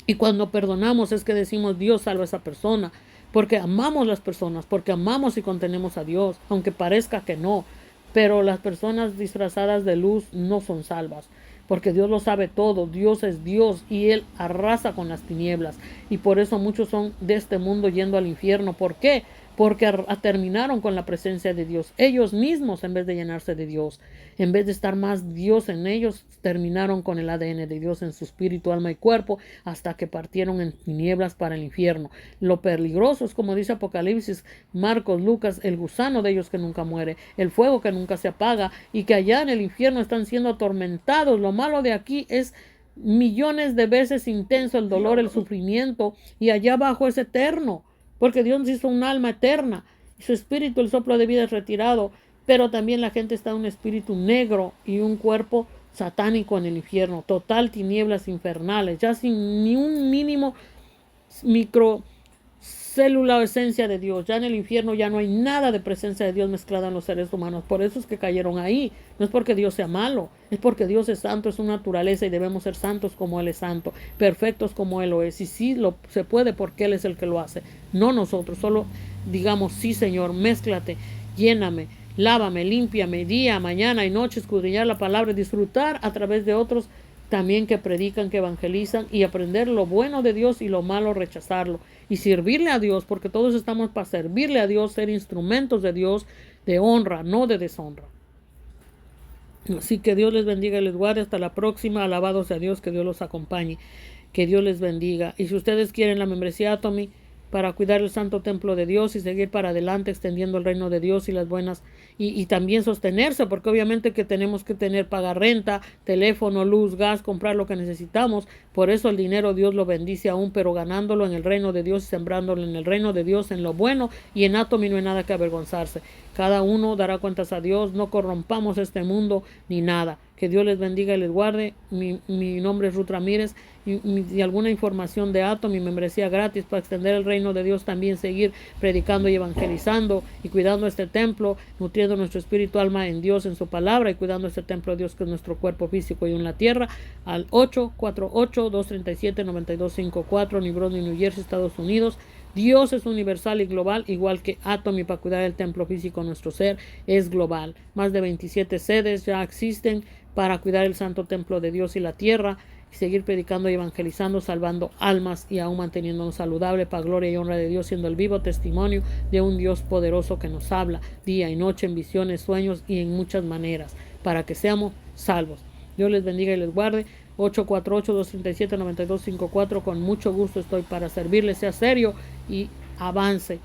Y cuando perdonamos es que decimos, Dios salva a esa persona, porque amamos las personas, porque amamos y contenemos a Dios, aunque parezca que no. Pero las personas disfrazadas de luz no son salvas, porque Dios lo sabe todo. Dios es Dios y Él arrasa con las tinieblas. Y por eso muchos son de este mundo yendo al infierno. ¿Por qué? Porque terminaron con la presencia de Dios. Ellos mismos, en vez de llenarse de Dios, en vez de estar más Dios en ellos, terminaron con el ADN de Dios en su espíritu, alma y cuerpo, hasta que partieron en tinieblas para el infierno. Lo peligroso es, como dice Apocalipsis, Marcos, Lucas, el gusano de ellos que nunca muere, el fuego que nunca se apaga, y que allá en el infierno están siendo atormentados. Lo malo de aquí es millones de veces intenso el dolor, el sufrimiento, y allá abajo es eterno, porque Dios hizo un alma eterna, y su espíritu, el soplo de vida, es retirado, pero también la gente está en un espíritu negro y un cuerpo satánico en el infierno, total tinieblas infernales, ya sin ni un mínimo microcélula o esencia de Dios. Ya en el infierno ya no hay nada de presencia de Dios mezclada en los seres humanos. Por eso es que cayeron ahí. No es porque Dios sea malo, es porque Dios es santo, es su naturaleza, y debemos ser santos como Él es santo, perfectos como Él lo es. Y sí se puede, porque Él es el que lo hace, no nosotros. Solo digamos, sí Señor, mézclate, lléname, lávame, límpiame, día, mañana y noche, escudriñar la palabra, disfrutar a través de otros también que predican, que evangelizan, y aprender lo bueno de Dios y lo malo rechazarlo, y servirle a Dios, porque todos estamos para servirle a Dios, ser instrumentos de Dios, de honra, no de deshonra. Así que Dios les bendiga y les guarde. Hasta la próxima. Alabado sea Dios, que Dios los acompañe, que Dios les bendiga. Y si ustedes quieren la membresía Atomy para cuidar el santo templo de Dios y seguir para adelante extendiendo el reino de Dios y las buenas, y también sostenerse, porque obviamente que tenemos que pagar renta, teléfono, luz, gas, comprar lo que necesitamos. Por eso el dinero Dios lo bendice aún, pero ganándolo en el reino de Dios y sembrándolo en el reino de Dios, en lo bueno, y en Atomy no hay nada que avergonzarse. Cada uno dará cuentas a Dios, no corrompamos este mundo ni nada. Que Dios les bendiga y les guarde. Mi nombre es Ruth Ramírez, y alguna información de Atomy, membresía gratis para extender el reino de Dios, también seguir predicando y evangelizando y cuidando este templo, nutriendo nuestro espíritu, alma en Dios, en su palabra, y cuidando este templo de Dios que es nuestro cuerpo físico y en la tierra, al 848-237-9254, New Brunswick, New Jersey, Estados Unidos. Dios es universal y global, igual que Atomy para cuidar el templo físico. Nuestro ser es global. Más de 27 sedes ya existen para cuidar el santo templo de Dios y la tierra, y seguir predicando y evangelizando, salvando almas y aún manteniéndonos saludable para gloria y honra de Dios, siendo el vivo testimonio de un Dios poderoso que nos habla día y noche en visiones, sueños y en muchas maneras, para que seamos salvos. Dios les bendiga y les guarde. 848-237-9254. Con mucho gusto estoy para servirles. Sea serio y avance.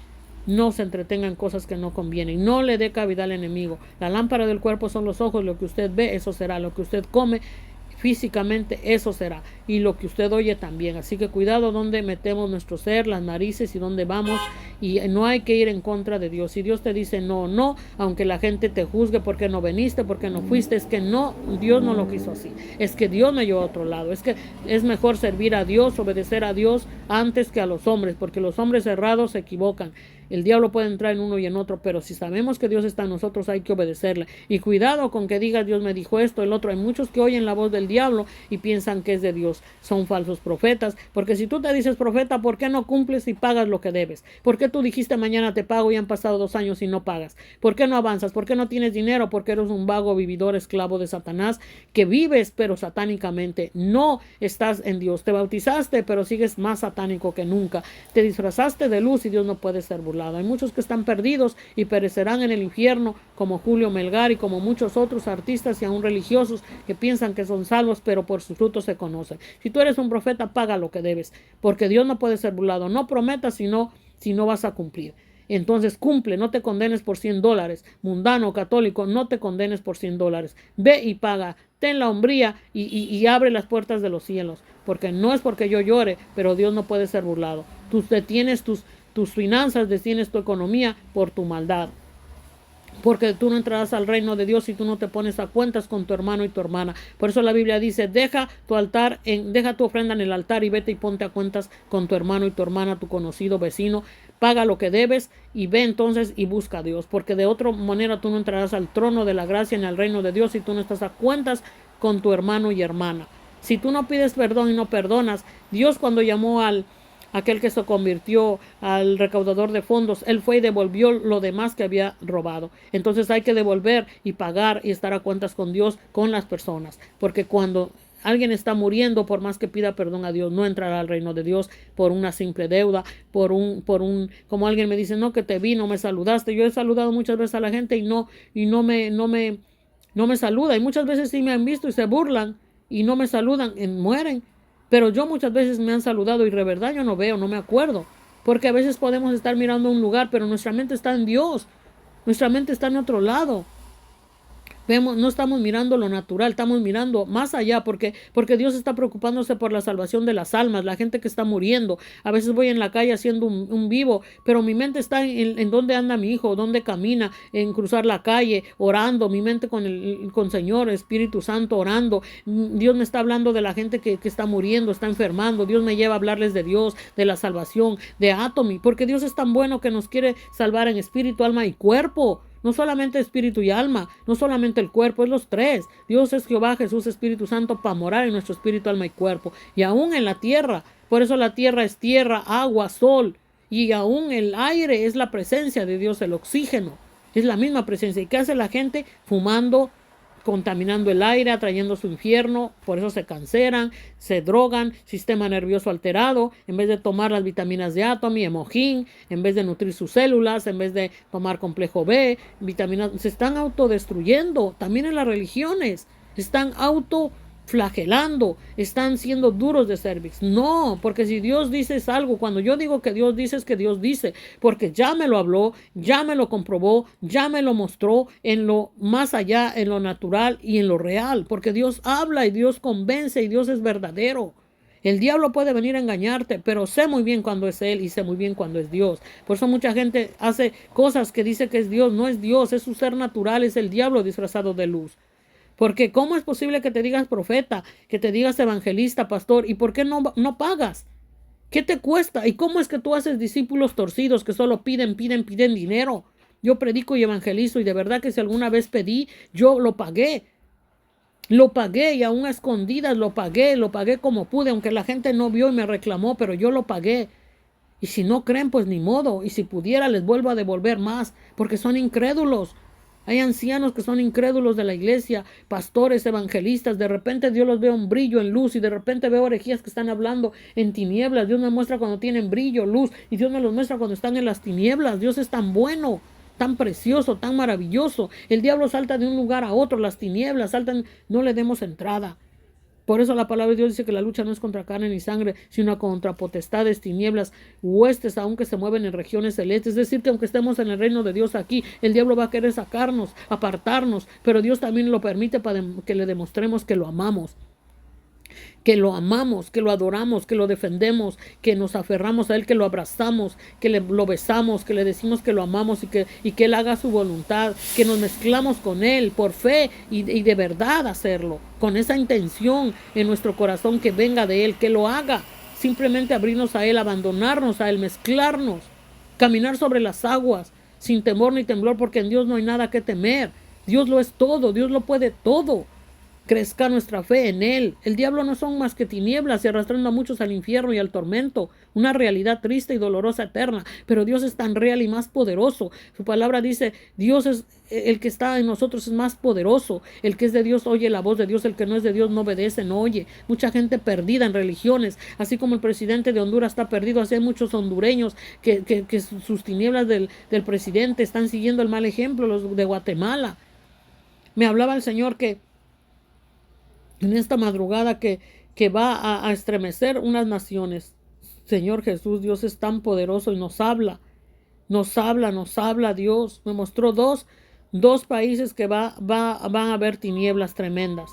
No se entretenga en cosas que no convienen. No le dé cabida al enemigo. La lámpara del cuerpo son los ojos. Lo que usted ve, eso será. Lo que usted come físicamente, eso será. Y lo que usted oye también. Así que cuidado donde metemos nuestro ser, las narices y donde vamos. Y no hay que ir en contra de Dios. Si Dios te dice no, no, aunque la gente te juzgue porque no viniste, porque no fuiste, es que no, Dios no lo quiso así. Es que Dios me llevó a otro lado. Es que es mejor servir a Dios, obedecer a Dios antes que a los hombres, porque los hombres errados se equivocan. El diablo puede entrar en uno y en otro, pero si sabemos que Dios está en nosotros, hay que obedecerle. Y cuidado con que digas Dios me dijo esto, el otro. Hay muchos que oyen la voz del diablo y piensan que es de Dios. Son falsos profetas, porque si tú te dices profeta, ¿por qué no cumples y pagas lo que debes? ¿Por qué tú dijiste mañana te pago y han pasado 2 años y no pagas? ¿Por qué no avanzas? ¿Por qué no tienes dinero? Porque eres un vago, vividor, esclavo de Satanás, que vives pero satánicamente. No estás en Dios. Te bautizaste, pero sigues más satánico que nunca. Te disfrazaste de luz y Dios no puede ser burlado. Hay muchos que están perdidos y perecerán en el infierno, como Julio Melgar y como muchos otros artistas y aún religiosos que piensan que son salvos, pero por sus frutos se conocen. Si tú eres un profeta, paga lo que debes, porque Dios no puede ser burlado. No prometas si no vas a cumplir. Entonces cumple, no te condenes por $100. Mundano, católico, no te condenes por $100. Ve y paga, ten la hombría y abre las puertas de los cielos, porque no es porque yo llore, pero Dios no puede ser burlado. Tú detienes tus finanzas, detienes tu economía por tu maldad, porque tú no entrarás al reino de Dios si tú no te pones a cuentas con tu hermano y tu hermana. Por eso la Biblia dice, deja tu ofrenda en el altar y vete y ponte a cuentas con tu hermano y tu hermana, tu conocido, vecino. Paga lo que debes y ve entonces y busca a Dios, porque de otra manera tú no entrarás al trono de la gracia ni al reino de Dios si tú no estás a cuentas con tu hermano y hermana. Si tú no pides perdón y no perdonas, Dios cuando llamó aquel que se convirtió al recaudador de fondos, él fue y devolvió lo demás que había robado. Entonces hay que devolver y pagar y estar a cuentas con Dios, con las personas, porque cuando alguien está muriendo, por más que pida perdón a Dios, no entrará al reino de Dios por una simple deuda, como alguien me dice, no, que te vi, no me saludaste. Yo he saludado muchas veces a la gente y no me saluda, y muchas veces sí me han visto y se burlan y no me saludan, mueren. Pero yo muchas veces me han saludado y de verdad yo no veo, no me acuerdo. Porque a veces podemos estar mirando un lugar, pero nuestra mente está en Dios. Nuestra mente está en otro lado. No estamos mirando lo natural, estamos mirando más allá, porque Dios está preocupándose por la salvación de las almas, la gente que está muriendo. A veces voy en la calle haciendo un vivo, pero mi mente está en dónde anda mi hijo, dónde camina, en cruzar la calle, orando, mi mente con Señor, Espíritu Santo, orando. Dios me está hablando de la gente que está muriendo, está enfermando. Dios me lleva a hablarles de Dios, de la salvación, de Atomy, porque Dios es tan bueno que nos quiere salvar en espíritu, alma y cuerpo. No solamente espíritu y alma, no solamente el cuerpo, es los tres. Dios es Jehová, Jesús, Espíritu Santo, para morar en nuestro espíritu, alma y cuerpo. Y aún en la tierra. Por eso la tierra es tierra, agua, sol. y aún el aire es la presencia de Dios, el oxígeno, es la misma presencia. ¿Y qué hace la gente? Fumando, contaminando el aire, atrayendo su infierno, por eso se canceran, se drogan, sistema nervioso alterado, en vez de tomar las vitaminas de Atomy, Hemogin, en vez de nutrir sus células, en vez de tomar complejo B, vitaminas, se están autodestruyendo, también en las religiones, están autoflagelando, están siendo duros de cervix. No, porque si Dios dice es algo, cuando yo digo que Dios dice es que Dios dice, porque ya me lo habló, ya me lo comprobó, ya me lo mostró en lo más allá, en lo natural y en lo real, porque Dios habla y Dios convence y Dios es verdadero. El diablo puede venir a engañarte, pero sé muy bien cuando es él y sé muy bien cuando es Dios. Por eso mucha gente hace cosas que dice que es Dios, no es Dios, es su ser natural, es el diablo disfrazado de luz. Porque ¿cómo es posible que te digas profeta, que te digas evangelista, pastor? ¿Y por qué no pagas? ¿Qué te cuesta? ¿Y cómo es que tú haces discípulos torcidos que solo piden dinero? Yo predico y evangelizo y de verdad que si alguna vez pedí, yo lo pagué. Lo pagué y aún a escondidas lo pagué como pude, aunque la gente no vio y me reclamó, pero yo lo pagué. Y si no creen, pues ni modo. Y si pudiera, les vuelvo a devolver más, porque son incrédulos. Hay ancianos que son incrédulos de la iglesia, pastores, evangelistas. De repente Dios los ve un brillo en luz y de repente veo orejías que están hablando en tinieblas. Dios me muestra cuando tienen brillo, luz, y Dios me los muestra cuando están en las tinieblas. Dios es tan bueno, tan precioso, tan maravilloso. El diablo salta de un lugar a otro, las tinieblas saltan, no le demos entrada. Por eso la palabra de Dios dice que la lucha no es contra carne ni sangre, sino contra potestades, tinieblas, huestes, aunque se mueven en regiones celestes. Es decir, que aunque estemos en el reino de Dios aquí, el diablo va a querer sacarnos, apartarnos, pero Dios también lo permite para que le demostremos que lo amamos. Que lo amamos, que lo adoramos, que lo defendemos, que nos aferramos a Él, que lo abrazamos, que lo besamos, que le decimos que lo amamos y que Él haga su voluntad, que nos mezclamos con Él por fe y de verdad hacerlo, con esa intención en nuestro corazón que venga de Él, que lo haga, simplemente abrirnos a Él, abandonarnos a Él, mezclarnos, caminar sobre las aguas, sin temor ni temblor, porque en Dios no hay nada que temer. Dios lo es todo, Dios lo puede todo. Crezca nuestra fe en Él. El diablo no son más que tinieblas y arrastrando a muchos al infierno y al tormento, una realidad triste y dolorosa eterna, pero Dios es tan real y más poderoso. Su palabra dice, Dios es el que está en nosotros, es más poderoso. El que es de Dios oye la voz de Dios, el que no es de Dios no obedece, no oye. Mucha gente perdida en religiones, así como el presidente de Honduras está perdido, así hay muchos hondureños que sus tinieblas del presidente están siguiendo el mal ejemplo, los de Guatemala. Me hablaba el Señor que en esta madrugada que va a estremecer unas naciones. Señor Jesús, Dios es tan poderoso y nos habla Dios. Me mostró dos países que van a haber tinieblas tremendas.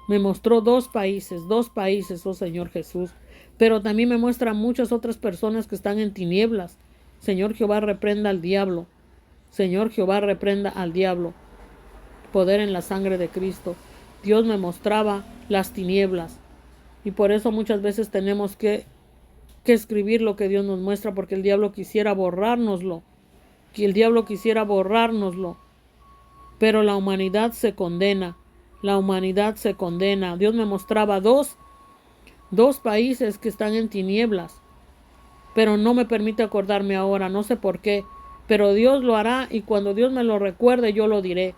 Me mostró dos países, oh Señor Jesús. Pero también me muestra muchas otras personas que están en tinieblas. Señor Jehová, reprenda al diablo. Señor Jehová, reprenda al diablo. Poder en la sangre de Cristo. Dios me mostraba las tinieblas y por eso muchas veces tenemos que escribir lo que Dios nos muestra, porque el diablo quisiera borrárnoslo, pero la humanidad se condena, Dios me mostraba dos países que están en tinieblas, pero no me permite acordarme ahora, no sé por qué, pero Dios lo hará y cuando Dios me lo recuerde yo lo diré.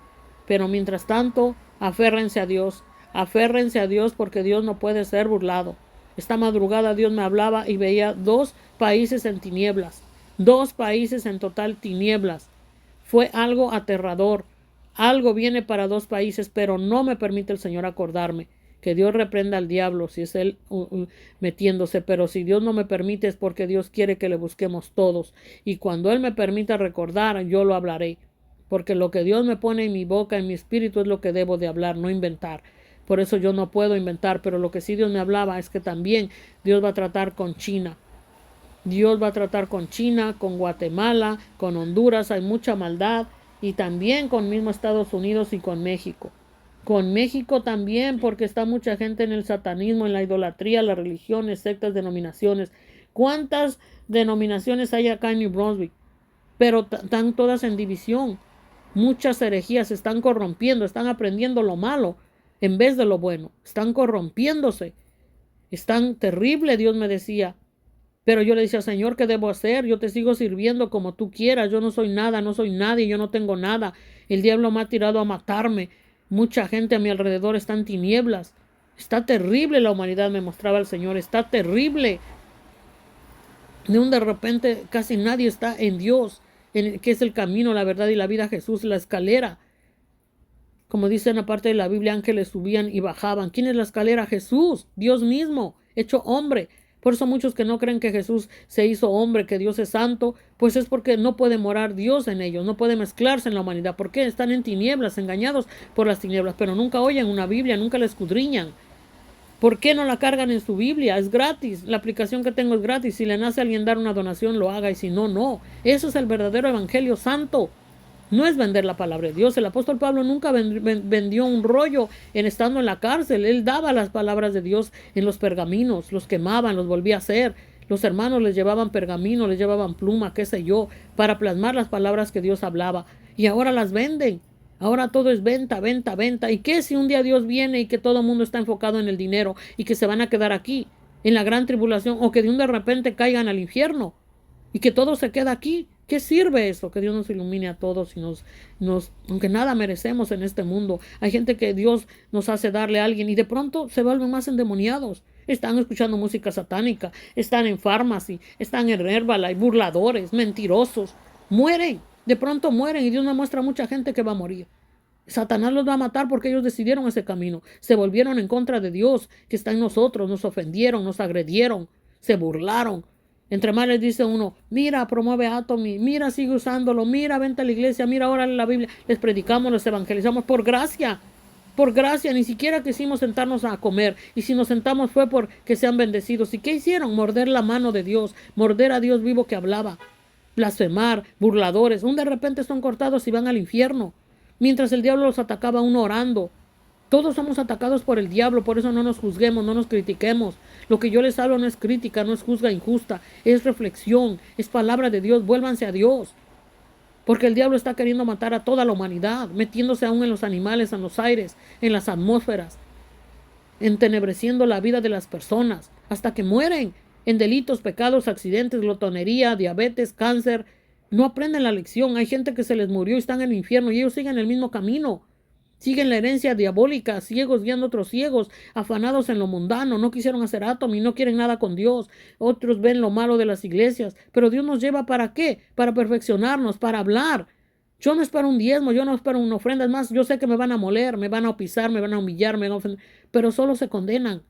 Pero mientras tanto, aférrense a Dios porque Dios no puede ser burlado. Esta madrugada Dios me hablaba y veía dos países en tinieblas, dos países en total tinieblas. Fue algo aterrador. Algo viene para dos países, pero no me permite el Señor acordarme. Que Dios reprenda al diablo si es él metiéndose, pero si Dios no me permite es porque Dios quiere que le busquemos todos. Y cuando Él me permita recordar, yo lo hablaré. Porque lo que Dios me pone en mi boca, en mi espíritu, es lo que debo de hablar, no inventar. Por eso yo no puedo inventar, pero lo que sí Dios me hablaba es que también Dios va a tratar con China. Dios va a tratar con China, con Guatemala, con Honduras, hay mucha maldad, y también con mismo Estados Unidos y con México. Con México también, porque está mucha gente en el satanismo, en la idolatría, las religiones, sectas, denominaciones. ¿Cuántas denominaciones hay acá en New Brunswick? Pero están todas en división. Muchas herejías se están corrompiendo, están aprendiendo lo malo en vez de lo bueno. Están corrompiéndose. Están terrible, Dios me decía. Pero yo le decía, Señor, ¿qué debo hacer? Yo te sigo sirviendo como tú quieras. Yo no soy nada, no soy nadie, yo no tengo nada. El diablo me ha tirado a matarme. Mucha gente a mi alrededor está en tinieblas. Está terrible la humanidad, me mostraba el Señor. Está terrible. De repente casi nadie está en Dios, que es el camino, la verdad y la vida, Jesús, la escalera. Como dice en la parte de la Biblia, ángeles subían y bajaban. ¿Quién es la escalera? Jesús, Dios mismo, hecho hombre. Por eso muchos que no creen que Jesús se hizo hombre, que Dios es santo, pues es porque no puede morar Dios en ellos, no puede mezclarse en la humanidad. ¿Por qué? Están en tinieblas, engañados por las tinieblas, pero nunca oyen una Biblia, nunca la escudriñan. ¿Por qué no la cargan en su Biblia? Es gratis. La aplicación que tengo es gratis. Si le nace a alguien dar una donación, lo haga. Y si no, no. Eso es el verdadero evangelio santo. No es vender la palabra de Dios. El apóstol Pablo nunca vendió un rollo estando en la cárcel. Él daba las palabras de Dios en los pergaminos. Los quemaban, los volvía a hacer. Los hermanos les llevaban pergamino, les llevaban pluma, qué sé yo, para plasmar las palabras que Dios hablaba. Y ahora las venden. Ahora todo es venta, venta, venta. ¿Y qué si un día Dios viene y que todo el mundo está enfocado en el dinero y que se van a quedar aquí, en la gran tribulación, o que de repente caigan al infierno y que todo se queda aquí? ¿Qué sirve eso? Que Dios nos ilumine a todos y aunque nada merecemos en este mundo. Hay gente que Dios nos hace darle a alguien y de pronto se vuelven más endemoniados. Están escuchando música satánica, están en Pharmacy, están en Herbalife, burladores, mentirosos. Mueren. De pronto mueren y Dios nos muestra a mucha gente que va a morir. Satanás los va a matar porque ellos decidieron ese camino. Se volvieron en contra de Dios que está en nosotros. Nos ofendieron, nos agredieron, se burlaron. Entre más les dice uno, mira, promueve Atomy, mira, sigue usándolo, mira, vente a la iglesia, mira, ahora la Biblia. Les predicamos, les evangelizamos por gracia. Por gracia, ni siquiera quisimos sentarnos a comer. Y si nos sentamos fue porque sean bendecidos. ¿Y qué hicieron? Morder la mano de Dios, morder a Dios vivo que hablaba. Blasfemar, burladores, de repente son cortados y van al infierno, mientras el diablo los atacaba uno orando. Todos somos atacados por el diablo, por eso no nos juzguemos, no nos critiquemos. Lo que yo les hablo no es crítica, no es juzga injusta, es reflexión, es palabra de Dios. Vuélvanse a Dios, porque el diablo está queriendo matar a toda la humanidad, metiéndose aún en los animales, en los aires, en las atmósferas, entenebreciendo la vida de las personas, hasta que mueren en delitos, pecados, accidentes, glotonería, diabetes, cáncer. No aprenden la lección. Hay gente que se les murió y están en el infierno y ellos siguen el mismo camino. Siguen la herencia diabólica, ciegos guiando a otros ciegos, afanados en lo mundano, no quisieron hacer Atomy, no quieren nada con Dios. Otros ven lo malo de las iglesias, pero Dios nos lleva ¿para qué? Para perfeccionarnos, para hablar. Yo no espero un diezmo, yo no espero una ofrenda. Es más, yo sé que me van a moler, me van a pisar, me van a humillar, me van a ofender, pero solo se condenan.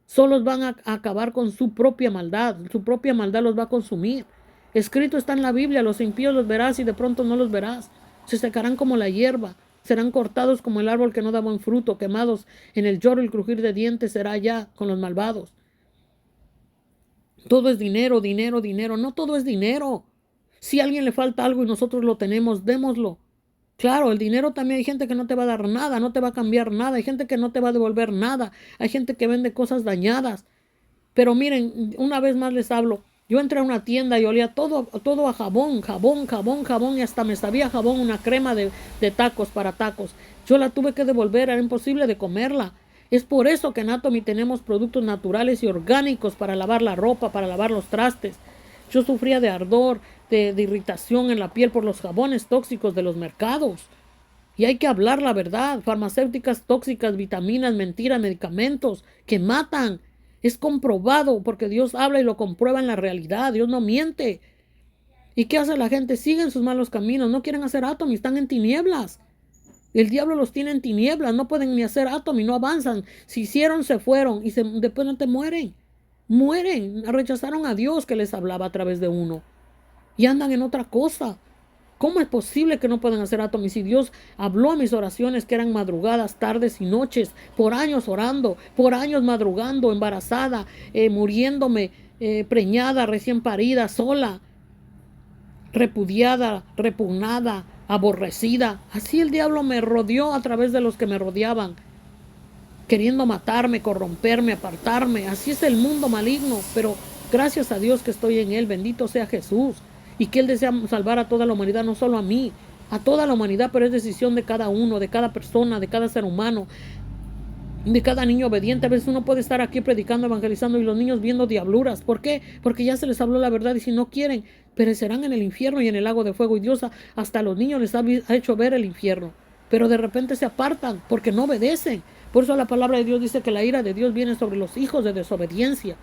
Solos van a acabar con su propia maldad los va a consumir. Escrito está en la Biblia, los impíos los verás y de pronto no los verás. Se secarán como la hierba, serán cortados como el árbol que no da buen fruto, quemados en el lloro y el crujir de dientes será ya con los malvados. Todo es dinero, dinero, dinero. No todo es dinero. Si a alguien le falta algo y nosotros lo tenemos, démoslo. Claro, el dinero también hay gente que no te va a dar nada, no te va a cambiar nada, hay gente que no te va a devolver nada, hay gente que vende cosas dañadas. Pero miren, una vez más les hablo, yo entré a una tienda y olía todo a jabón, y hasta me sabía jabón, una crema de tacos para tacos. Yo la tuve que devolver, era imposible de comerla. Es por eso que en Atomy tenemos productos naturales y orgánicos para lavar la ropa, para lavar los trastes. Yo sufría de ardor, de irritación en la piel por los jabones tóxicos de los mercados. Y hay que hablar la verdad. Farmacéuticas tóxicas, vitaminas, mentiras, medicamentos que matan. Es comprobado porque Dios habla y lo comprueba en la realidad. Dios no miente. ¿Y qué hace la gente? Siguen sus malos caminos. No quieren hacer Atomy, están en tinieblas. El diablo los tiene en tinieblas. No pueden ni hacer Atomy, no avanzan. Si hicieron, se fueron y después no te mueren. Mueren, rechazaron a Dios que les hablaba a través de uno y andan en otra cosa. ¿Cómo es posible que no puedan hacer Atomy? Si Dios habló a mis oraciones que eran madrugadas, tardes y noches, por años orando, por años madrugando, embarazada, muriéndome, preñada, recién parida, sola, repudiada, repugnada, aborrecida. Así el diablo me rodeó a través de los que me rodeaban, queriendo matarme, corromperme, apartarme. Así es el mundo maligno, pero gracias a Dios que estoy en él, bendito sea Jesús, y que él desea salvar a toda la humanidad, no solo a mí, a toda la humanidad, pero es decisión de cada uno, de cada persona, de cada ser humano. de cada niño obediente. A veces uno puede estar aquí predicando, evangelizando y los niños viendo diabluras. ¿Por qué? Porque ya se les habló la verdad y si no quieren, perecerán en el infierno y en el lago de fuego. Y Dios hasta a los niños les ha hecho ver el infierno. Pero de repente se apartan porque no obedecen. Por eso la palabra de Dios dice que la ira de Dios viene sobre los hijos de desobediencia.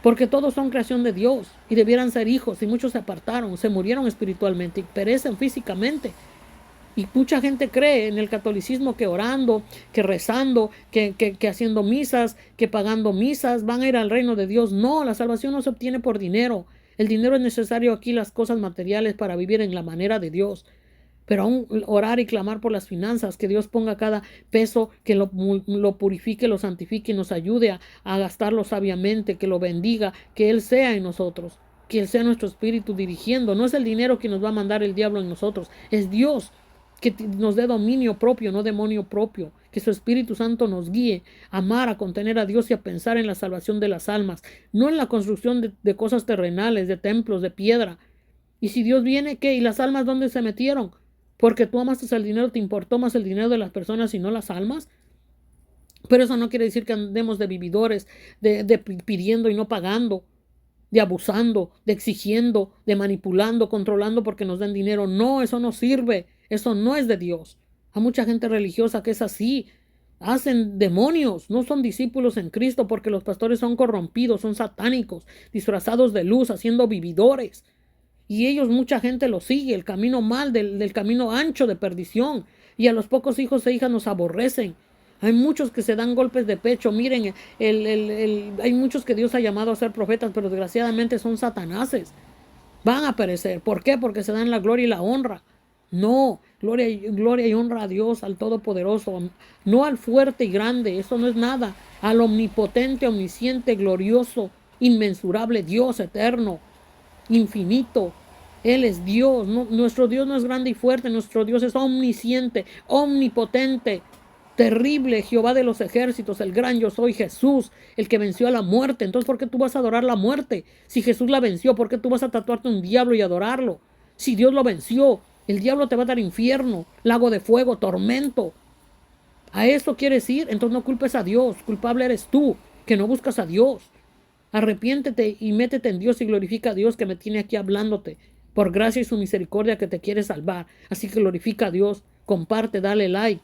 Porque todos son creación de Dios y debieran ser hijos y muchos se apartaron, se murieron espiritualmente y perecen físicamente. Y mucha gente cree en el catolicismo que orando, que rezando, que haciendo misas, que pagando misas, van a ir al reino de Dios. No, la salvación no se obtiene por dinero. El dinero es necesario aquí, las cosas materiales para vivir en la manera de Dios. Pero aún orar y clamar por las finanzas, que Dios ponga cada peso, que lo purifique, lo santifique y nos ayude a gastarlo sabiamente, que lo bendiga, que Él sea en nosotros, que Él sea nuestro espíritu dirigiendo. No es el dinero que nos va a mandar el diablo en nosotros, es Dios que nos dé dominio propio, no demonio propio, que su Espíritu Santo nos guíe a amar, a contener a Dios y a pensar en la salvación de las almas, no en la construcción de cosas terrenales, de templos, de piedra. Y si Dios viene, ¿qué? ¿Y las almas dónde se metieron? Porque tú amaste el dinero, te importó más el dinero de las personas y no las almas. Pero eso no quiere decir que andemos de vividores, de pidiendo y no pagando, de abusando, de exigiendo, de manipulando, controlando porque nos den dinero. No, eso no sirve. Eso no es de Dios. Hay mucha gente religiosa que es así. Hacen demonios, no son discípulos en Cristo porque los pastores son corrompidos, son satánicos, disfrazados de luz, haciendo vividores. Y ellos, mucha gente los sigue, el camino mal, del camino ancho de perdición. Y a los pocos hijos e hijas nos aborrecen. Hay muchos que se dan golpes de pecho. Miren, hay muchos que Dios ha llamado a ser profetas, pero desgraciadamente son satanases. Van a perecer. ¿Por qué? Porque se dan la gloria y la honra. No, gloria y honra a Dios, al Todopoderoso, no al fuerte y grande, eso no es nada, al omnipotente, omnisciente, glorioso, inmensurable, Dios eterno, infinito. Él es Dios. No, nuestro Dios no es grande y fuerte, nuestro Dios es omnisciente, omnipotente, terrible, Jehová de los ejércitos, el gran yo soy, Jesús, el que venció a la muerte. Entonces, ¿por qué tú vas a adorar la muerte? Si Jesús la venció, ¿por qué tú vas a tatuarte un diablo y adorarlo? Si Dios lo venció, el diablo te va a dar infierno, lago de fuego, tormento. ¿A eso quieres ir? Entonces no culpes a Dios, culpable eres tú, que no buscas a Dios. Arrepiéntete y métete en Dios y glorifica a Dios que me tiene aquí hablándote. Por gracia y su misericordia que te quiere salvar. Así que glorifica a Dios, comparte, dale like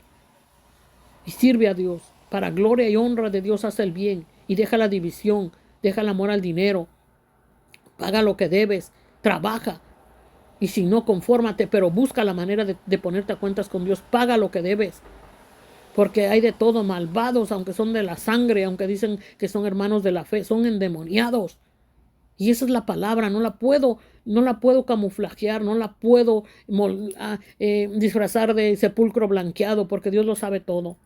y sirve a Dios. Para gloria y honra de Dios haz el bien y deja la división, deja el amor al dinero. Paga lo que debes, trabaja. Y si no, confórmate, pero busca la manera de ponerte a cuentas con Dios. Paga lo que debes. Porque hay de todo, malvados, aunque son de la sangre, aunque dicen que son hermanos de la fe, son endemoniados. Y esa es la palabra, no la puedo camuflajear, no la puedo disfrazar de sepulcro blanqueado, porque Dios lo sabe todo.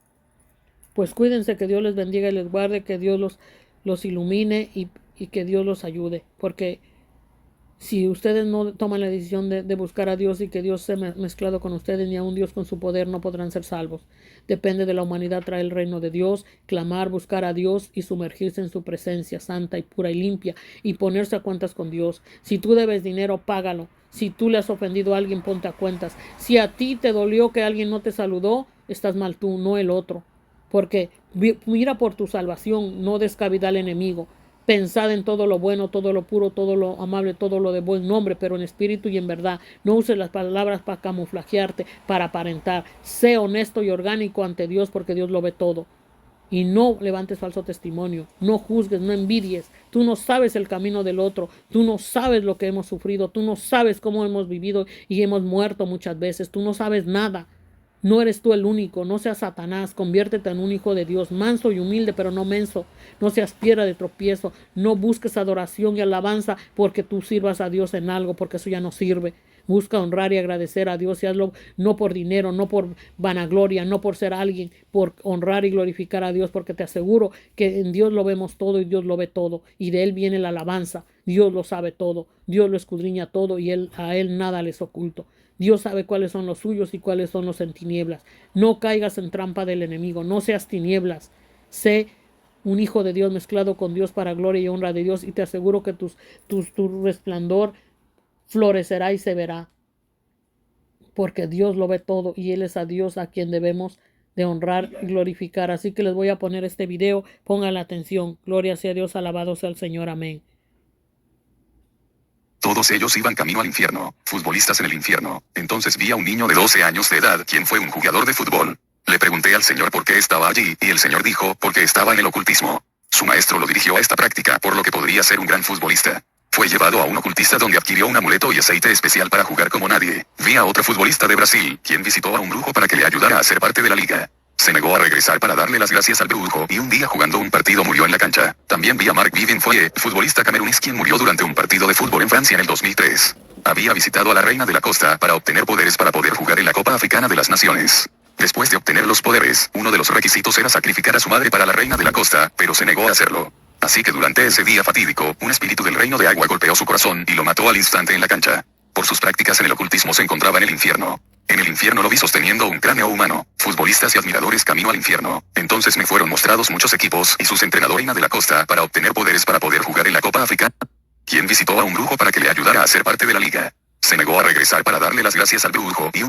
Pues cuídense, que Dios les bendiga y les guarde, que Dios los ilumine y que Dios los ayude, porque si ustedes no toman la decisión de buscar a Dios y que Dios se mezclado con ustedes, ni aun Dios con su poder, no podrán ser salvos. Depende de la humanidad traer el reino de Dios, clamar, buscar a Dios y sumergirse en su presencia santa y pura y limpia y ponerse a cuentas con Dios. Si tú debes dinero, págalo. Si tú le has ofendido a alguien, ponte a cuentas. Si a ti te dolió que alguien no te saludó, estás mal tú, no el otro. Porque mira por tu salvación, no des cabida al enemigo. Pensad en todo lo bueno, todo lo puro, todo lo amable, todo lo de buen nombre, pero en espíritu y en verdad. No uses las palabras para camuflajearte, para aparentar. Sé honesto y orgánico ante Dios, porque Dios lo ve todo. Y no levantes falso testimonio, no juzgues, no envidies. Tú no sabes el camino del otro, tú no sabes lo que hemos sufrido, tú no sabes cómo hemos vivido y hemos muerto muchas veces, tú no sabes nada. No eres tú el único, no seas Satanás, conviértete en un hijo de Dios, manso y humilde, pero no menso. No seas piedra de tropiezo, no busques adoración y alabanza porque tú sirvas a Dios en algo, porque eso ya no sirve. Busca honrar y agradecer a Dios y hazlo no por dinero, no por vanagloria, no por ser alguien, por honrar y glorificar a Dios, porque te aseguro que en Dios lo vemos todo y Dios lo ve todo y de Él viene la alabanza. Dios lo sabe todo, Dios lo escudriña todo y a Él nada les oculto. Dios sabe cuáles son los suyos y cuáles son los en tinieblas. No caigas en trampa del enemigo, no seas tinieblas. Sé un hijo de Dios mezclado con Dios para gloria y honra de Dios y te aseguro que tu resplandor florecerá y se verá. Porque Dios lo ve todo y Él es a Dios a quien debemos de honrar y glorificar. Así que les voy a poner este video, pongan la atención. Gloria sea a Dios, alabado sea el Señor, amén. Todos ellos iban camino al infierno, futbolistas en el infierno. Entonces vi a un niño de 12 años de edad, quien fue un jugador de fútbol. Le pregunté al Señor por qué estaba allí, y el Señor dijo, porque estaba en el ocultismo. Su maestro lo dirigió a esta práctica, por lo que podría ser un gran futbolista. Fue llevado a un ocultista donde adquirió un amuleto y aceite especial para jugar como nadie. Vi a otro futbolista de Brasil, quien visitó a un brujo para que le ayudara a ser parte de la liga. Se negó a regresar para darle las gracias al brujo, y un día jugando un partido murió en la cancha. También vi a Marc-Vivien Foé, futbolista camerunés quien murió durante un partido de fútbol en Francia en el 2003. Había visitado a la reina de la costa para obtener poderes para poder jugar en la Copa Africana de las Naciones. Después de obtener los poderes, uno de los requisitos era sacrificar a su madre para la reina de la costa, pero se negó a hacerlo. Así que durante ese día fatídico, un espíritu del reino de agua golpeó su corazón y lo mató al instante en la cancha. Por sus prácticas en el ocultismo se encontraba en el infierno. En el infierno lo vi sosteniendo un cráneo humano. Futbolistas y admiradores camino al infierno. Entonces me fueron mostrados muchos equipos y sus entrenadores reina de la costa para obtener poderes para poder jugar en la Copa Africana. Quien visitó a un brujo para que le ayudara a ser parte de la liga. Se negó a regresar para darle las gracias al brujo y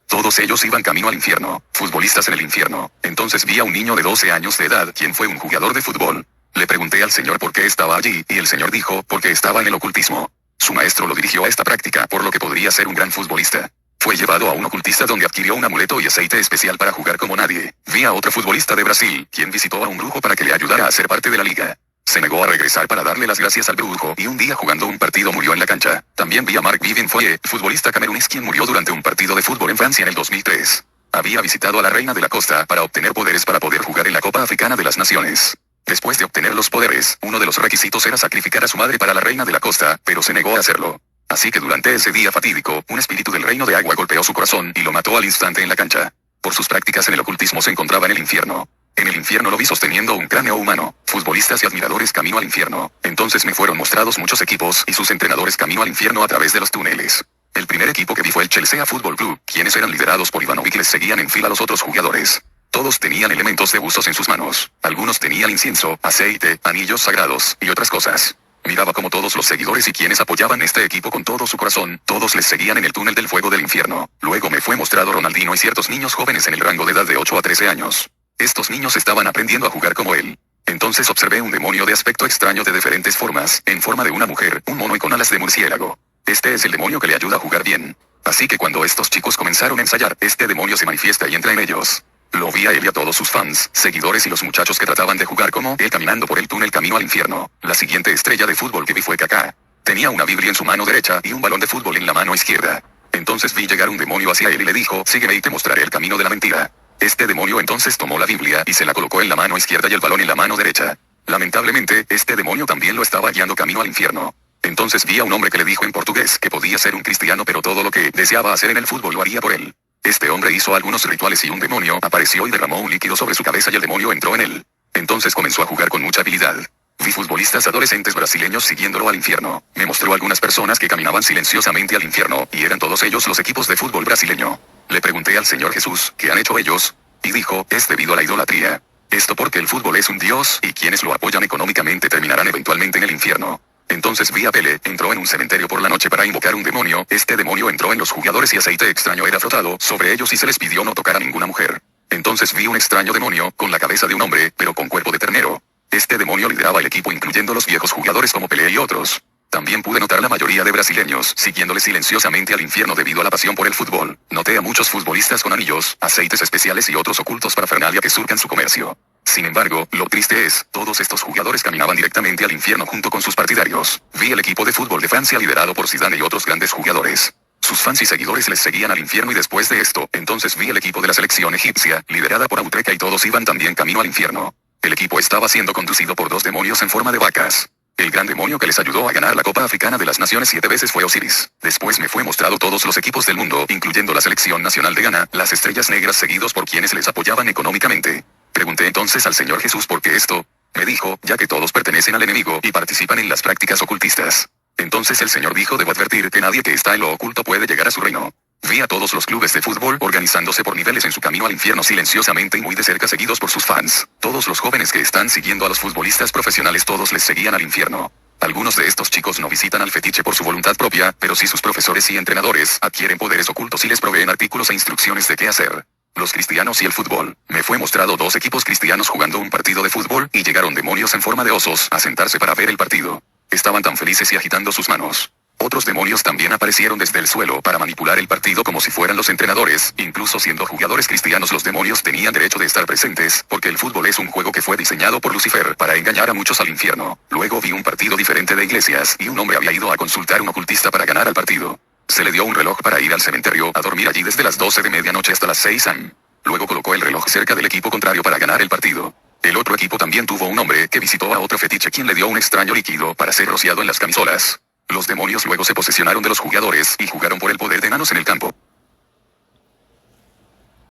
todos ellos iban camino al infierno, futbolistas en el infierno. Entonces vi a un niño de 12 años de edad, quien fue un jugador de fútbol. Le pregunté al Señor por qué estaba allí, y el Señor dijo, porque estaba en el ocultismo. Su maestro lo dirigió a esta práctica, por lo que podría ser un gran futbolista. Fue llevado a un ocultista donde adquirió un amuleto y aceite especial para jugar como nadie. Vi a otro futbolista de Brasil, quien visitó a un brujo para que le ayudara a ser parte de la liga. Se negó a regresar para darle las gracias al brujo, y un día jugando un partido murió en la cancha. También vi a Marc-Vivien Foé, futbolista camerunés quien murió durante un partido de fútbol en Francia en el 2003. Había visitado a la reina de la costa para obtener poderes para poder jugar en la Copa Africana de las Naciones. Después de obtener los poderes, uno de los requisitos era sacrificar a su madre para la reina de la costa, pero se negó a hacerlo. Así que durante ese día fatídico, un espíritu del reino de agua golpeó su corazón y lo mató al instante en la cancha. Por sus prácticas en el ocultismo se encontraba en el infierno. En el infierno lo vi sosteniendo un cráneo humano, futbolistas y admiradores camino al infierno. Entonces me fueron mostrados muchos equipos y sus entrenadores camino al infierno a través de los túneles. El primer equipo que vi fue el Chelsea Football Club, quienes eran liderados por Ivanovic y les seguían en fila los otros jugadores. Todos tenían elementos de usos en sus manos. Algunos tenían incienso, aceite, anillos sagrados, y otras cosas. Miraba como todos los seguidores y quienes apoyaban este equipo con todo su corazón, todos les seguían en el túnel del fuego del infierno. Luego me fue mostrado Ronaldinho y ciertos niños jóvenes en el rango de edad de 8 a 13 años. Estos niños estaban aprendiendo a jugar como él. Entonces observé un demonio de aspecto extraño de diferentes formas, en forma de una mujer, un mono y con alas de murciélago. Este es el demonio que le ayuda a jugar bien. Así que cuando estos chicos comenzaron a ensayar, este demonio se manifiesta y entra en ellos. Lo vi a él y a todos sus fans, seguidores y los muchachos que trataban de jugar como él caminando por el túnel camino al infierno. La siguiente estrella de fútbol que vi fue Kaká. Tenía una Biblia en su mano derecha y un balón de fútbol en la mano izquierda. Entonces vi llegar un demonio hacia él y le dijo, sígueme y te mostraré el camino de la mentira. Este demonio entonces tomó la Biblia y se la colocó en la mano izquierda y el balón en la mano derecha. Lamentablemente, este demonio también lo estaba guiando camino al infierno. Entonces vi a un hombre que le dijo en portugués que podía ser un cristiano pero todo lo que deseaba hacer en el fútbol lo haría por él. Este hombre hizo algunos rituales y un demonio apareció y derramó un líquido sobre su cabeza y el demonio entró en él. Entonces comenzó a jugar con mucha habilidad. Vi futbolistas adolescentes brasileños siguiéndolo al infierno. Me mostró algunas personas que caminaban silenciosamente al infierno, y eran todos ellos los equipos de fútbol brasileño. Le pregunté al Señor Jesús, ¿qué han hecho ellos? Y dijo, es debido a la idolatría. Esto porque el fútbol es un dios, y quienes lo apoyan económicamente terminarán eventualmente en el infierno. Entonces vi a Pele, entró en un cementerio por la noche para invocar un demonio. Este demonio entró en los jugadores y aceite extraño era frotado sobre ellos y se les pidió no tocar a ninguna mujer. Entonces vi un extraño demonio, con la cabeza de un hombre, pero con cuerpo de ternero. Este demonio lideraba el equipo incluyendo los viejos jugadores como Pelé y otros. También pude notar la mayoría de brasileños siguiéndole silenciosamente al infierno debido a la pasión por el fútbol. Noté a muchos futbolistas con anillos, aceites especiales y otros ocultos parafernalia que surcan su comercio. Sin embargo, lo triste es, todos estos jugadores caminaban directamente al infierno junto con sus partidarios. Vi el equipo de fútbol de Francia liderado por Zidane y otros grandes jugadores. Sus fans y seguidores les seguían al infierno y después de esto, entonces vi el equipo de la selección egipcia, liderada por Autreca y todos iban también camino al infierno. El equipo estaba siendo conducido por dos demonios en forma de vacas. El gran demonio que les ayudó a ganar la Copa Africana de las Naciones 7 veces fue Osiris. Después me fue mostrado todos los equipos del mundo, incluyendo la selección nacional de Ghana, las estrellas negras seguidos por quienes les apoyaban económicamente. Pregunté entonces al Señor Jesús por qué esto. Me dijo, ya que todos pertenecen al enemigo y participan en las prácticas ocultistas. Entonces el Señor dijo, debo advertir que nadie que está en lo oculto puede llegar a su reino. Vi a todos los clubes de fútbol organizándose por niveles en su camino al infierno silenciosamente y muy de cerca seguidos por sus fans. Todos los jóvenes que están siguiendo a los futbolistas profesionales todos les seguían al infierno. Algunos de estos chicos no visitan al fetiche por su voluntad propia, pero sí sus profesores y entrenadores adquieren poderes ocultos y les proveen artículos e instrucciones de qué hacer. Los cristianos y el fútbol. Me fue mostrado dos equipos cristianos jugando un partido de fútbol y llegaron demonios en forma de osos a sentarse para ver el partido. Estaban tan felices y agitando sus manos. Otros demonios también aparecieron desde el suelo para manipular el partido como si fueran los entrenadores. Incluso siendo jugadores cristianos, los demonios tenían derecho de estar presentes, porque el fútbol es un juego que fue diseñado por Lucifer para engañar a muchos al infierno. Luego vi un partido diferente de iglesias y un hombre había ido a consultar a un ocultista para ganar al partido. Se le dio un reloj para ir al cementerio a dormir allí desde las 12 de medianoche hasta las 6 am. Luego colocó el reloj cerca del equipo contrario para ganar el partido. El otro equipo también tuvo un hombre que visitó a otro fetiche quien le dio un extraño líquido para ser rociado en las camisolas. Los demonios luego se posesionaron de los jugadores y jugaron por el poder de enanos en el campo.